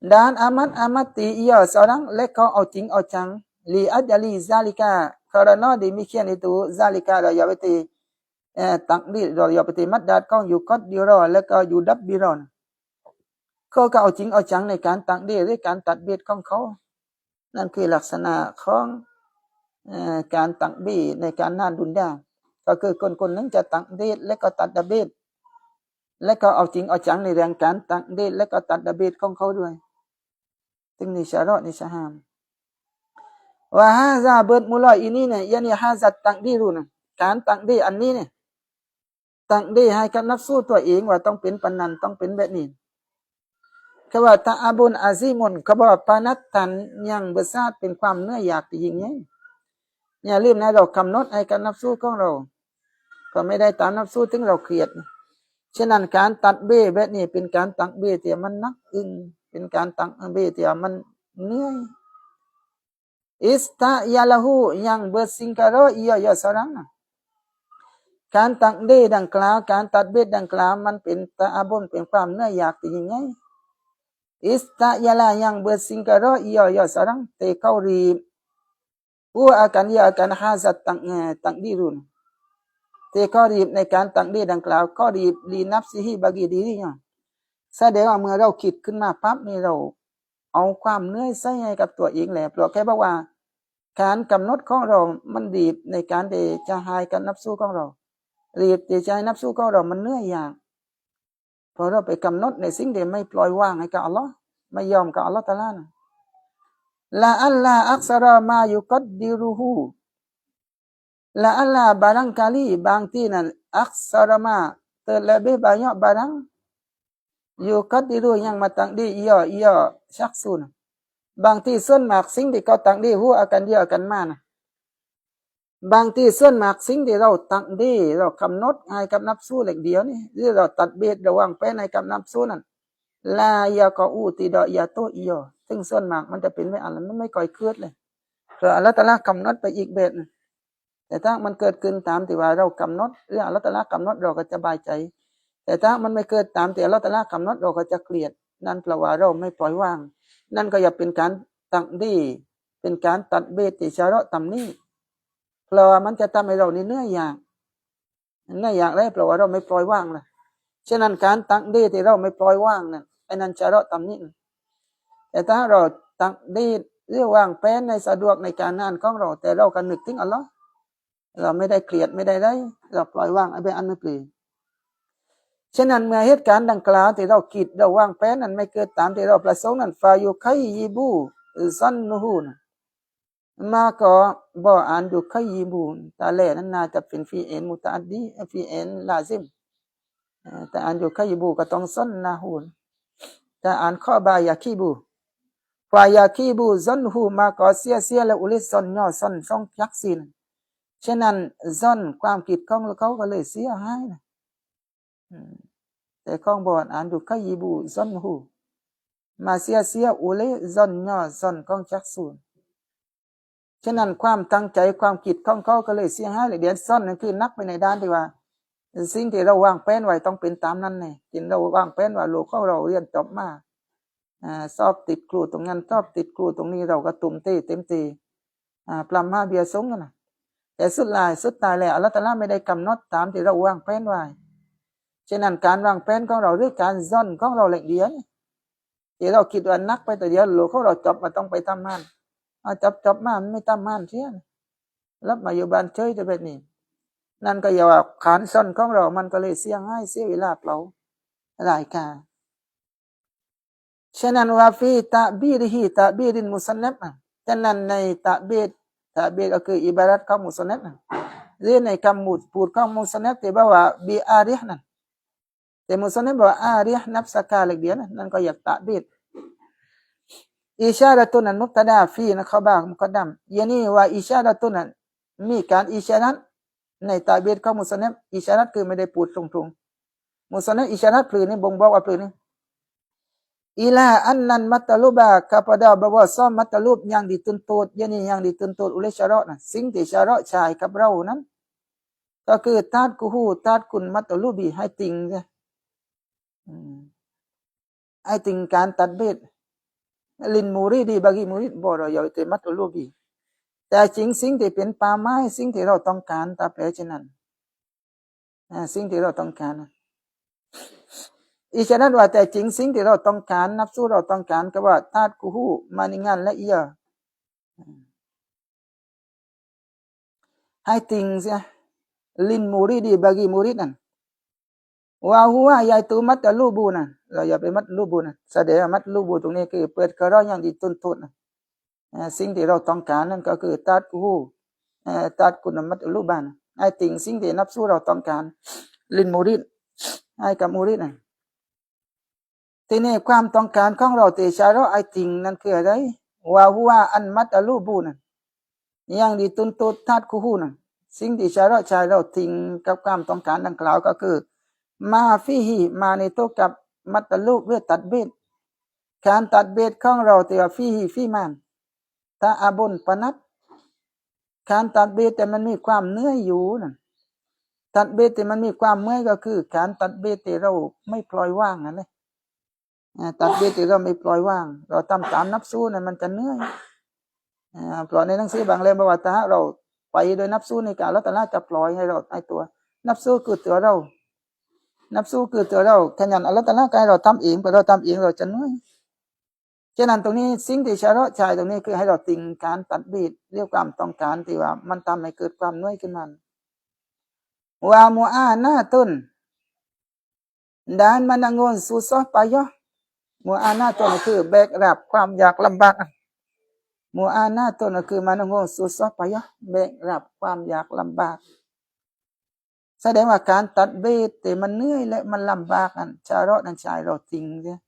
dan amat-amati ia seorang leka au jing au chang li ajali zalika kerana demikian itu zalika dayabati takdir dayabati madad ของอยู่กัดดิรอแล้วก็อยู่ดับบิรอนเขาก็เอาจริงเอาจังในการตักดีหรือการตัดเบ็ดของเขานั่นคือลักษณะของการตักบีในการน่านดุนยาก็คือคนๆนึงจะตักเบ็ดแล้วก็ตัดเบ็ดแล้วก็เอาจริงเอาจังในเรื่องการตักเบ็ดแล้วก็ตัดเบ็ดของเขาด้วยซึ่งนี่ชะรอนี่ชะฮามว่าฮาซาเบิดมุลอยiniเนี่ยยะนี่ฮาซัตตักดีรุนการตักดีอันนี้เนี่ยตักดีให้กับนับสู้ตัวเองว่าต้องเป็นปานนั้นต้องเป็นแบบนี้คือว่าตะอาบุนอาซีมุนเขาบอกว่าปานัตตันยังเบซาดเป็นความเหนื่อยอยากที่ยิ่งใหญ่อย่าลืมนะเรากำหนดให้การนับสู้ของเราก็ไม่ได้ตามนับสู้ถึงเราเครียดฉะนั้นการตัดเบ้แบบนี้เป็นการตักเบ้ที่มันนักอึ้งเป็นการตักเบ้ที่มันเหนื่อยอิสตะยาละหูยังเบสิงคารอยยอสรังการตักเบ้ดังกล่าวการตัดเบ้ดังกล่าวมันเป็นตะอาบุนเป็นความเหนื่อยอยากที่ยิ่งใหญ่Istayala yang bersingkara ia seorang tekau rib akan ia akan hazat takdirun tekau rib ในการตักดีดังกล่าวก็รีบลีนับซิฮีbagi dirinyaแสดงว่าเมื่อเราคิดขึ้นมาปั๊บนี่เราเอาความเหนื่อยใส่ให้กับตัวเองแหละเพราะแค่บอกว่าการกำหนดของเรามันรีบในการที่จะหายกันนับสู้ของเรารีบที่จะให้นับสู้ของเรามันเหนื่อยอย่างพอเราไปกำหนดในสิ่งที่ไม่ปล่อยวางให้กับอัลลอฮ์ไม่ยอมกับอัลลอฮ์ตะอาลาละอัลลาอักษรมายุกัดดิรุหูละอัลลาbarangkali บางที่นั้นอักษรมา terlebih banyak barang yuqaddiru yang matangdi ia syaksun บางที่ส่วนมากสิ่งที่เขาตั้งดีหูakan dia akan mana บางที่ส่วนมากสิ่งที่เราตั้งดีเรากำหนดให้กับนับสู้เล็กเดียวนี่หรือเราตัดเบ็ดระวังไปในกับนับสู้นั้นลายากอูติดอยาโตอียอซึ่งส่วนมากมันจะเป็นไม่อะไรมันไม่ก่อยเคลื่อนเลยเพราะอัลเลาะห์ตะอาลากำหนดไปอีกแบบนึงแต่ถ้ามันเกิดขึ้นตามที่ว่าเรากำหนดหรืออัลเลาะห์ตะอาลากำหนดเราก็จะบายใจแต่ถ้ามันไม่เกิดตามที่อัลเลาะห์ตะอาลากำหนดเราก็จะเกลียดนั่นแปลว่าเราไม่ปล่อยวางนั่นก็อย่าเป็นการตักดีเป็นการตัดเบ็ดที่ชะเราะตำนี้เพราะว่ามันจะทำให้เราเหนื่อยอย่างไรเพราะว่าเราไม่ปล่อยวางล่ะฉะนั้นการตักดีที่เราไม่ปล่อยวางนั่นไอ้นั่นชะเราะตำนี้แต่ถ้าเราตักดี หรือวางแผนในสะดวกในการงานของเราแต่เราก็นึกถึงอัลลอฮ์เราไม่ได้เครียดไม่ได้ไรเราปล่อยวางไปอันไม่ปลีฉะนั้นเมื่อเหตุการณ์ดังกล่าวที่เราคิดเราวางแผนนั้นไม่เกิดตามที่เราประสงค์นั้นฟายุคัยยิบูซันนูฮูนมาก็บ่อ่านอยู่คัยยิบูนตาแลนั้นน่าจะเป็นฟีเอ็นมุตอัดดีฟีเอ็นลาซิมแต่อ่านอยู่คัยยิบูก็ต้องซันนาฮูนแต่อ่านข้อบายาคีบูฟายาคีบูซันฮูมาก็เสียและอุลิซันย่อซันซ่องยักษ์สินฉะนั้นซันความคิดของเขาก็เลยเสียหายนะแต่ของบอดอ่านอยู่คัยยิบูซันฮูมาเสียอุลิซันย่อซันของยักษ์สินฉะนั้นความตั้งใจความคิดของเขาก็เลยเสียหายเลยเดี๋ยวซ่อนนั่นคือนักไปในด้านที่ว่าสิ่งที่เราวางแผนไว้ต้องเป็นตามนั้นไงที่เราวางแผนว่าลูกของเราเรียนจบมาสอบติดครูตรงนั้นสอบติดครูตรงนี้เราก็ตุ่มเต็มตีปลามาเบียสงกันนะแต่สุดท้ายแล้วอัลลอฮฺตะอาลาไม่ได้กำหนดตามที่เราวางแผนไว้ฉะนั้นการวางแผนของเราหรือการซ่อนของเราละเอียดที่เราคิดว่านักไปแต่เดียวลูกของเราจบมาต้องไปทำงานจบมาไม่ทำงานเที่ยงรับมาอยู่บ้านเฉยจะเป็นนี่นั่นก็อย่าว่าขานซ่อนของเรามันก็เลยเสียง่ายเสียเวลาเปล่าหลายการฉะนั้นว่าฟีตะบีรินมุสนับฉะนั้นในตะบีดก็คืออิบารัตของมุสนับหรือในคำพูดของมุสนับที่บอกว่าบีอาริฮนั่นแต่มุสนับบอกอาริฮนับสกาเล็กเดียวนั่นก็อยากตะบีดอิชาระตุนั้นมุตตะดาฟีนะเขาบอกมุกดัมยานี่ว่าอิชาระตุนั้นมีการอิชาระในตะบีดของมุสนับอิชาระคือไม่ได้พูดตรงๆมุสนับอิชาระพลือนี่บ่งบอกว่าพลือนี่อิลาอันนั้นมัตตลุบะ kepada bahwa ซ้อมมัตตลุบyang dituntut yakni yang dituntut oleh syarak นะสิ่งที่ชาระชายกับเรานั้นก็คือตาดกูฮูตาดคุณมัตตลุบีให้ติงซะให้ติงการตัดเบ็ดลินมูรีดีบากีมูรีบ่เราอย่าไปมัตตลุบีแต่จริงสิ่งที่เป็นป่าไม้สิ่งที่เราต้องการตาแปลฉะนั้นสิ่งที่เราต้องการอิฉะนั้นว่าแต่จริงสิ่งที่เราต้องการนับสู้เราต้องการก็ว่าตาดกูฮูมานิงานละเอียดให้ติงเสียลินมูรีดีบากีมูรีนั่นว่าหัวยายตูมัตตลูบูนั่นเราอย่าไปมัตลูบูนั่นแสดงมัตลูบูตรงนี้คือเปิดกระรอกอย่างดีตุนสิ่งที่เราต้องการนั่นก็คือตาดกูฮูตาดกุนมัตลูบานให้ติงสิ่งที่นับสู้เราต้องการลินมูรีให้กับมูรีนั่นทีนี้ความต้องการของเราที่ชาเราไอติงนั่นคืออะไรว่าหัวอันมัตตลูบูนั่นอย่างดีตุนตาดกูฮูนั่นสิ่งที่ชาเราชายเราติงกับความต้องการดังกล่าวก็คือมาฟีฮีมาในโตกับมัตตลูบหรือตัดเบ็ดการตัดเบ็ดของเราที่ว่าฟีฮีฟีมันตาอาบุนปนัดการตัดเบ็ดแต่มันมีความเหนื่อยอยู่นั่นตัดเบ็ดแต่มันมีความเมื่อยก็คือการตัดเบ็ดที่เราไม่ปล่อยว่างนั่นแหละตัดเบ็ดที่เราไม่ปล่อยว่างเราทำตามนับสู้นั่นมันจะเหนื่อยเพราะในหนังสือบางเล่มบอกว่าถ้าเราไปโดยนับสู้ในการแล้วแต่ละจะปล่อยให้เราไอตัวนับสู้คือตัวเรานับสู้คือตัวเราขยันอัลลอฮฺตะอาลากายเราทำเองพอเราทำเองเราจะเหนื่อยฉะนั้นตรงนี้สิ่งที่ชาระชายตรงนี้คือให้เราติงการตัดเบ็ดเรียกความต้องการที่ว่ามันทำให้เกิดความเหนื่อยขึ้นมาว่ามูอาหน้าต้นdan menanggung susah payah mu'anatun คือแบกรับความยากลำบากmu'anatun คือ menanggung susah payah แบกรับความยากลำบากแสดงว่าการตัดเบ็ดแต่มันเหนื่อยและมันลำบากนั่นชาระนั่นชายเราทิ้งเสีย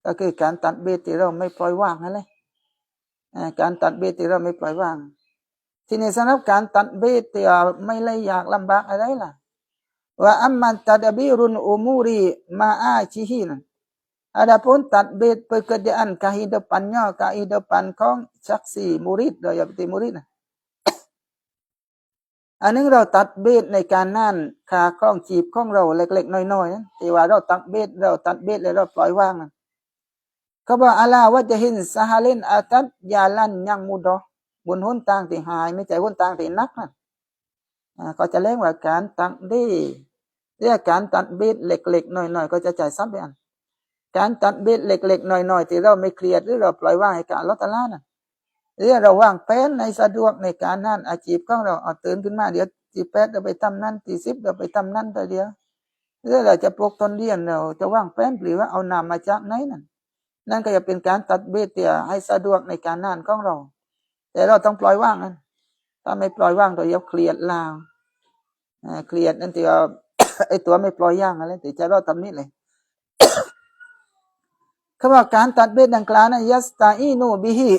ก็คือการตัดเบ็ดที่เราไม่ปล่อยว่างนั่นแหละการตัดเบ็ดที่เราไม่ปล่อยว่างทีนี้สำหรับการตัดเบ็ดที่ไม่เลยยากลำบากอะไรล่ะว่าอัมมันตัดบิรุนอุมูรีมาอาชิฮินadapun tadbir pekerjaan kehidupanของsaksi murid เราอย่าไปตีมุริดนะอันนึงเราตัดเบ็ดในการนั่นขาข้องจีบของเราเล็กๆน้อยๆนะที่ว่าเราตัดเบ็ดแล้วเราปล่อยว่างนะเขาบอกอัลลาว่าจะเห็นสหลินอาตัดยาลันยังมุดบนหนทางที่หายไม่ใช่หนทางที่นักนะก็จะเรียกว่าการตัดเบ็ดเรียกการตัดเบ็ดเล็กๆน้อยๆก็จะจ่ายซ้ำไปอันการตัดเบ็ดเล็กๆน้อยๆที่เราไม่เครียดหรือเราปล่อยว่างให้กับอัลเลาะห์ตะอาลานะ เรียกเราว่างเป็นในสะดวกในการนั่นอาชีพของเราเอาตื่นขึ้นมาเดี๋ยวตีแปดเราไปทำนั่นตี10เราไปทำนั่นแต่เดียวเรื่องเราจะปลุกตนเรียนเราจะว่างเป็นหรือว่าเอานามมาจากไหนนั่นก็จะเป็นการตัดเบียดเตียให้สะดวกในการนั่นของเราแต่เราต้องปล่อยว่างนั้นถ้าไม่ปล่อยว่างเราจะเครียดลาวเครียดนั่นที่ว่า ไอตัวไม่ปล่อยย่างอะไรแต่จะรอดทำนี่เลยคำว่าการตัดเบ็ดดังกล่าวนั้นยัสตาอีนูบิฮิ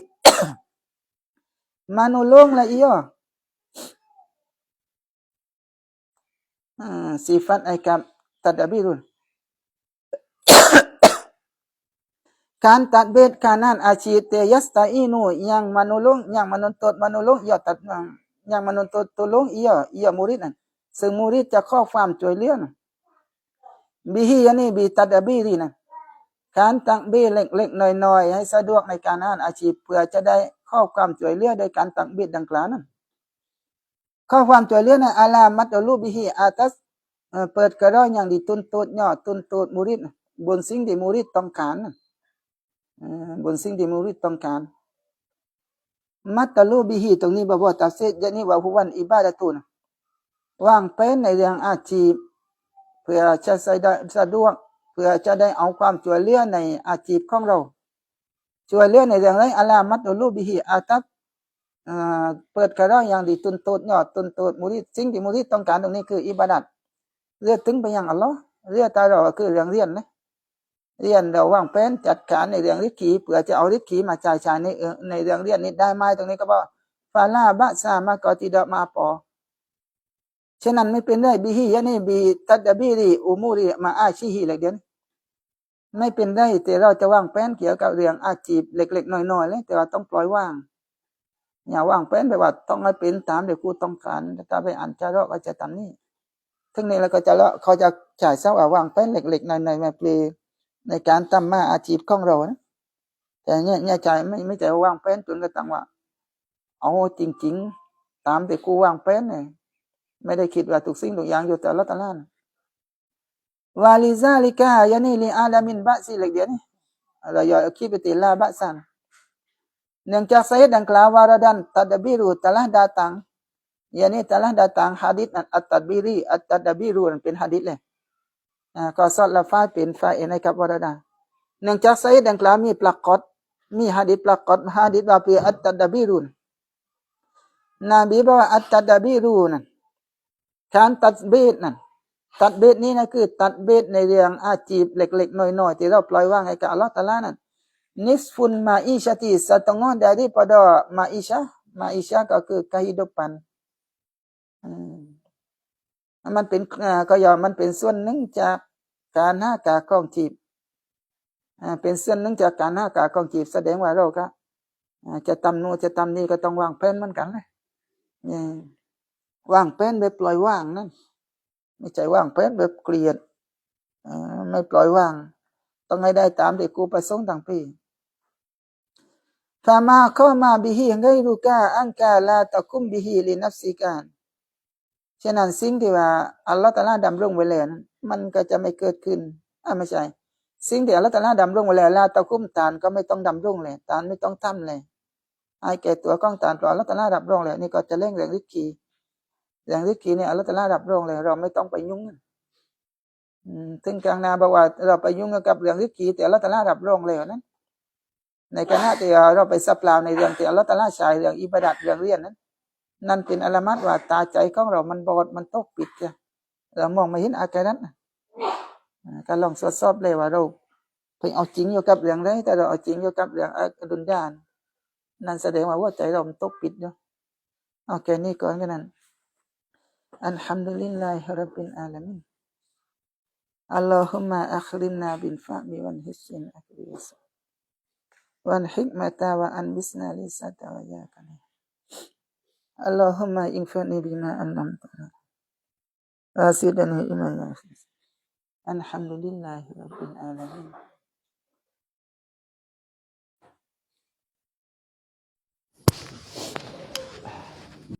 มานุลงละอียสีฟันไอกับตัดบิรุน การตัดเบ็ดการนั่นอาชีพเตยัสตาอีนูยังมานุลงยังมนุนตดมานุลงยอตัดยังมนุนตดตัวลงอียมูริดนั่นซึ่งมูริดจะข้อความช่วยเหลือนะบิฮิยันนี่บิตัดบิรีนะการตั้งเบ็ดเล็กๆน้อยๆให้สะดวกในการนั่นอาชีพเพื่อจะได้ข้อความช่วยเหลือโดยการตั้งเบ็ดดังกล่าวนั้นข้อความช่วยเหลือในอาลามัตลูบิฮิอาตัสเปิดกระร้อยอย่างดีตุนตูดย่อตุนตูดมูริดบนสิ่งที่มูริดต้องการบนสิ่งที่มูริดต้องการมัตลูบิฮิตรงนี้บอกว่าตัดเสร็จอย่างนี้ว่าผู้วันอิบาดะตุนว่างเป็นในเรื่องอาชีพเพื่อจะสะดวกเพื่อจะได้เอาความช่วยเหลือในอาชีพของเราช่วยเหลือในเรื่องไรอาลามัตลูบิฮิอาตับเปิดกระร้อยอย่างดีตุนตูดย่อตุนตูดมูริดสิ่งที่มูริดต้องการตรงนี้คืออิบาดัตเรียกถึงไปยังอัลลอฮ์เรียกตาเราคือเรื่องเรียนนะเรียนเราว่างเป็นจัดการในเรื่องริกขีเพื่อจะเอาริกขีมาจ่ายในเรื่องเรียนนี้ได้ไหมตรงนี้ก็บอกฟาลาบะซามากอติดะมาปอฉะนั้นไม่เป็นได้บิฮิยะนี่บีตัดบิริอุมูริมาอาชีฮีเลยเดียนไม่เป็นได้แต่เราจะว่างเป็นเกี่ยวกับเรื่องอาชีพเล็กๆน้อยๆเลยแต่ว่าต้องปล่อยว่างอย่าว่างเป็นแบบว่าต้องให้เป็นตามเดี๋ยวกูต้องการถ้าไปอ่านจะเราก็จะทำนี่ทั้งนี้แล้วก็จะละเขาจะจ่ายเสาว่างเป็นเล็กๆน้อยๆมาเปลในการทำมาอาชีพของเรานะแต่เนี่ยใจไม่ใจว่างเป็นจนกระทั่งว่าเอาจริงๆตามแต่กูว่างเป็นเนี่ยไม่ได้คิดว่าทุกสิ่งทุกอย่างอยู่แต่ละตะล้านวาลิซาลิกายานี่ลีอาลามินบะซิเล็กเดียวนี่เราอย่าคิดไปติลาบะซันเนื่องจากสาเหตุดังกล่าววารดันตัดบิรุtelah datang yakni telah datang haditsอัตตัดบิรีอัตตัดบิรุเป็นหะดีษเลยก็สอดละฟาเป็นฟาเอในกับวารดาเนื่องจากสาเหตุดังกล่าวมีปรากฏมีหะดีษปรากฏหะดีษว่าเป็นอัตตัดบิรุนบีบอกว่าอัตตัดบิรุนั่นการตัดเบ็ดนั่นตัดเบ็ดนี้นะคือตัดเบ็ดในเรื่องอาชีพเล็กๆน้อยๆที่เราปล่อยว่างให้กับอัลเลาะห์ตะอาลานั่นnisfun ma'isyati setengah daripada ma'isyah ก็คือ kehidupan มันเป็นก็ย่อมันเป็นส่วนหนึ่งจากการหาการครองชีพเป็นส่วนหนึ่งจากการหาการครองชีพแสดงว่าเราก็จะทำโน่นจะทำนี่ก็ต้องวางแผนเหมือนกันเลยนี่วางแผนแบบปล่อยว่างนั่นไม่ใช่วางแผนแบบเกลียดไม่ปล่อยว่างต้องให้ได้ตามที่กูประสงค์ทั้งปีฟามาเข้ามาบิฮิไงรูกาอังกาลาตะคุมบิฮิลินัฟซิกานฉะนั้นสิ่งที่ว่าอัลลอฮฺตะอาลาดำรงไว้แล้วมันก็จะไม่เกิดขึ้นไม่ใช่สิ่งที่อัลลอฮฺตะอาลาดำรงไว้แล้วลาตะคุมตานก็ไม่ต้องดำรงเลยตานไม่ต้องทำเลยให้แก่ตัวก้องตานเพราะอัลลอฮฺตะอาลาดำรงแล้วนี่ก็จะเร่งเรื่องริกคีเนี่ยอัลลอฮฺตะอาลาดำรงเลยเราไม่ต้องไปยุ่งถึงกลางนาบอกว่าเราไปยุ่งกับเรื่องริกคีแต่อัลลอฮฺตะอาลาดำรงแล้วนั้นในขณะที่เราไปสับเปล่าในเรื่องที่อัลลอฮฺตะอาลาใช้เรื่องอิบาดัตเรื่องเรียนนั้นนั่นเป็นอะลามัดว่าตาใจของเรามันบอดมันตกปิดจ้ะเรามองไม่เห็นอาการนั้นก็ลองทดสอบเลยว่าเราไปเอาจริงอยู่กับเรื่องไรแต่เราเอาจริงอยู่กับเรื่องดุนยานนั่นแสดงว่าหัวใจเรามันตกปิดอยู่โอเคนี่ก่อนกันนั้นอัลฮัมดุลิลลาฮิร็อบบิลอาลามีนอัลลอฮุมะอัคริมนาบิลฟะมิวันฮิสินอัคริสวันฮิกมะตาวะอันบิสนาลิซาตาวะยากันAllahumma infani bima an'amta asidani iman ya alhamdulillahi rabbil alamin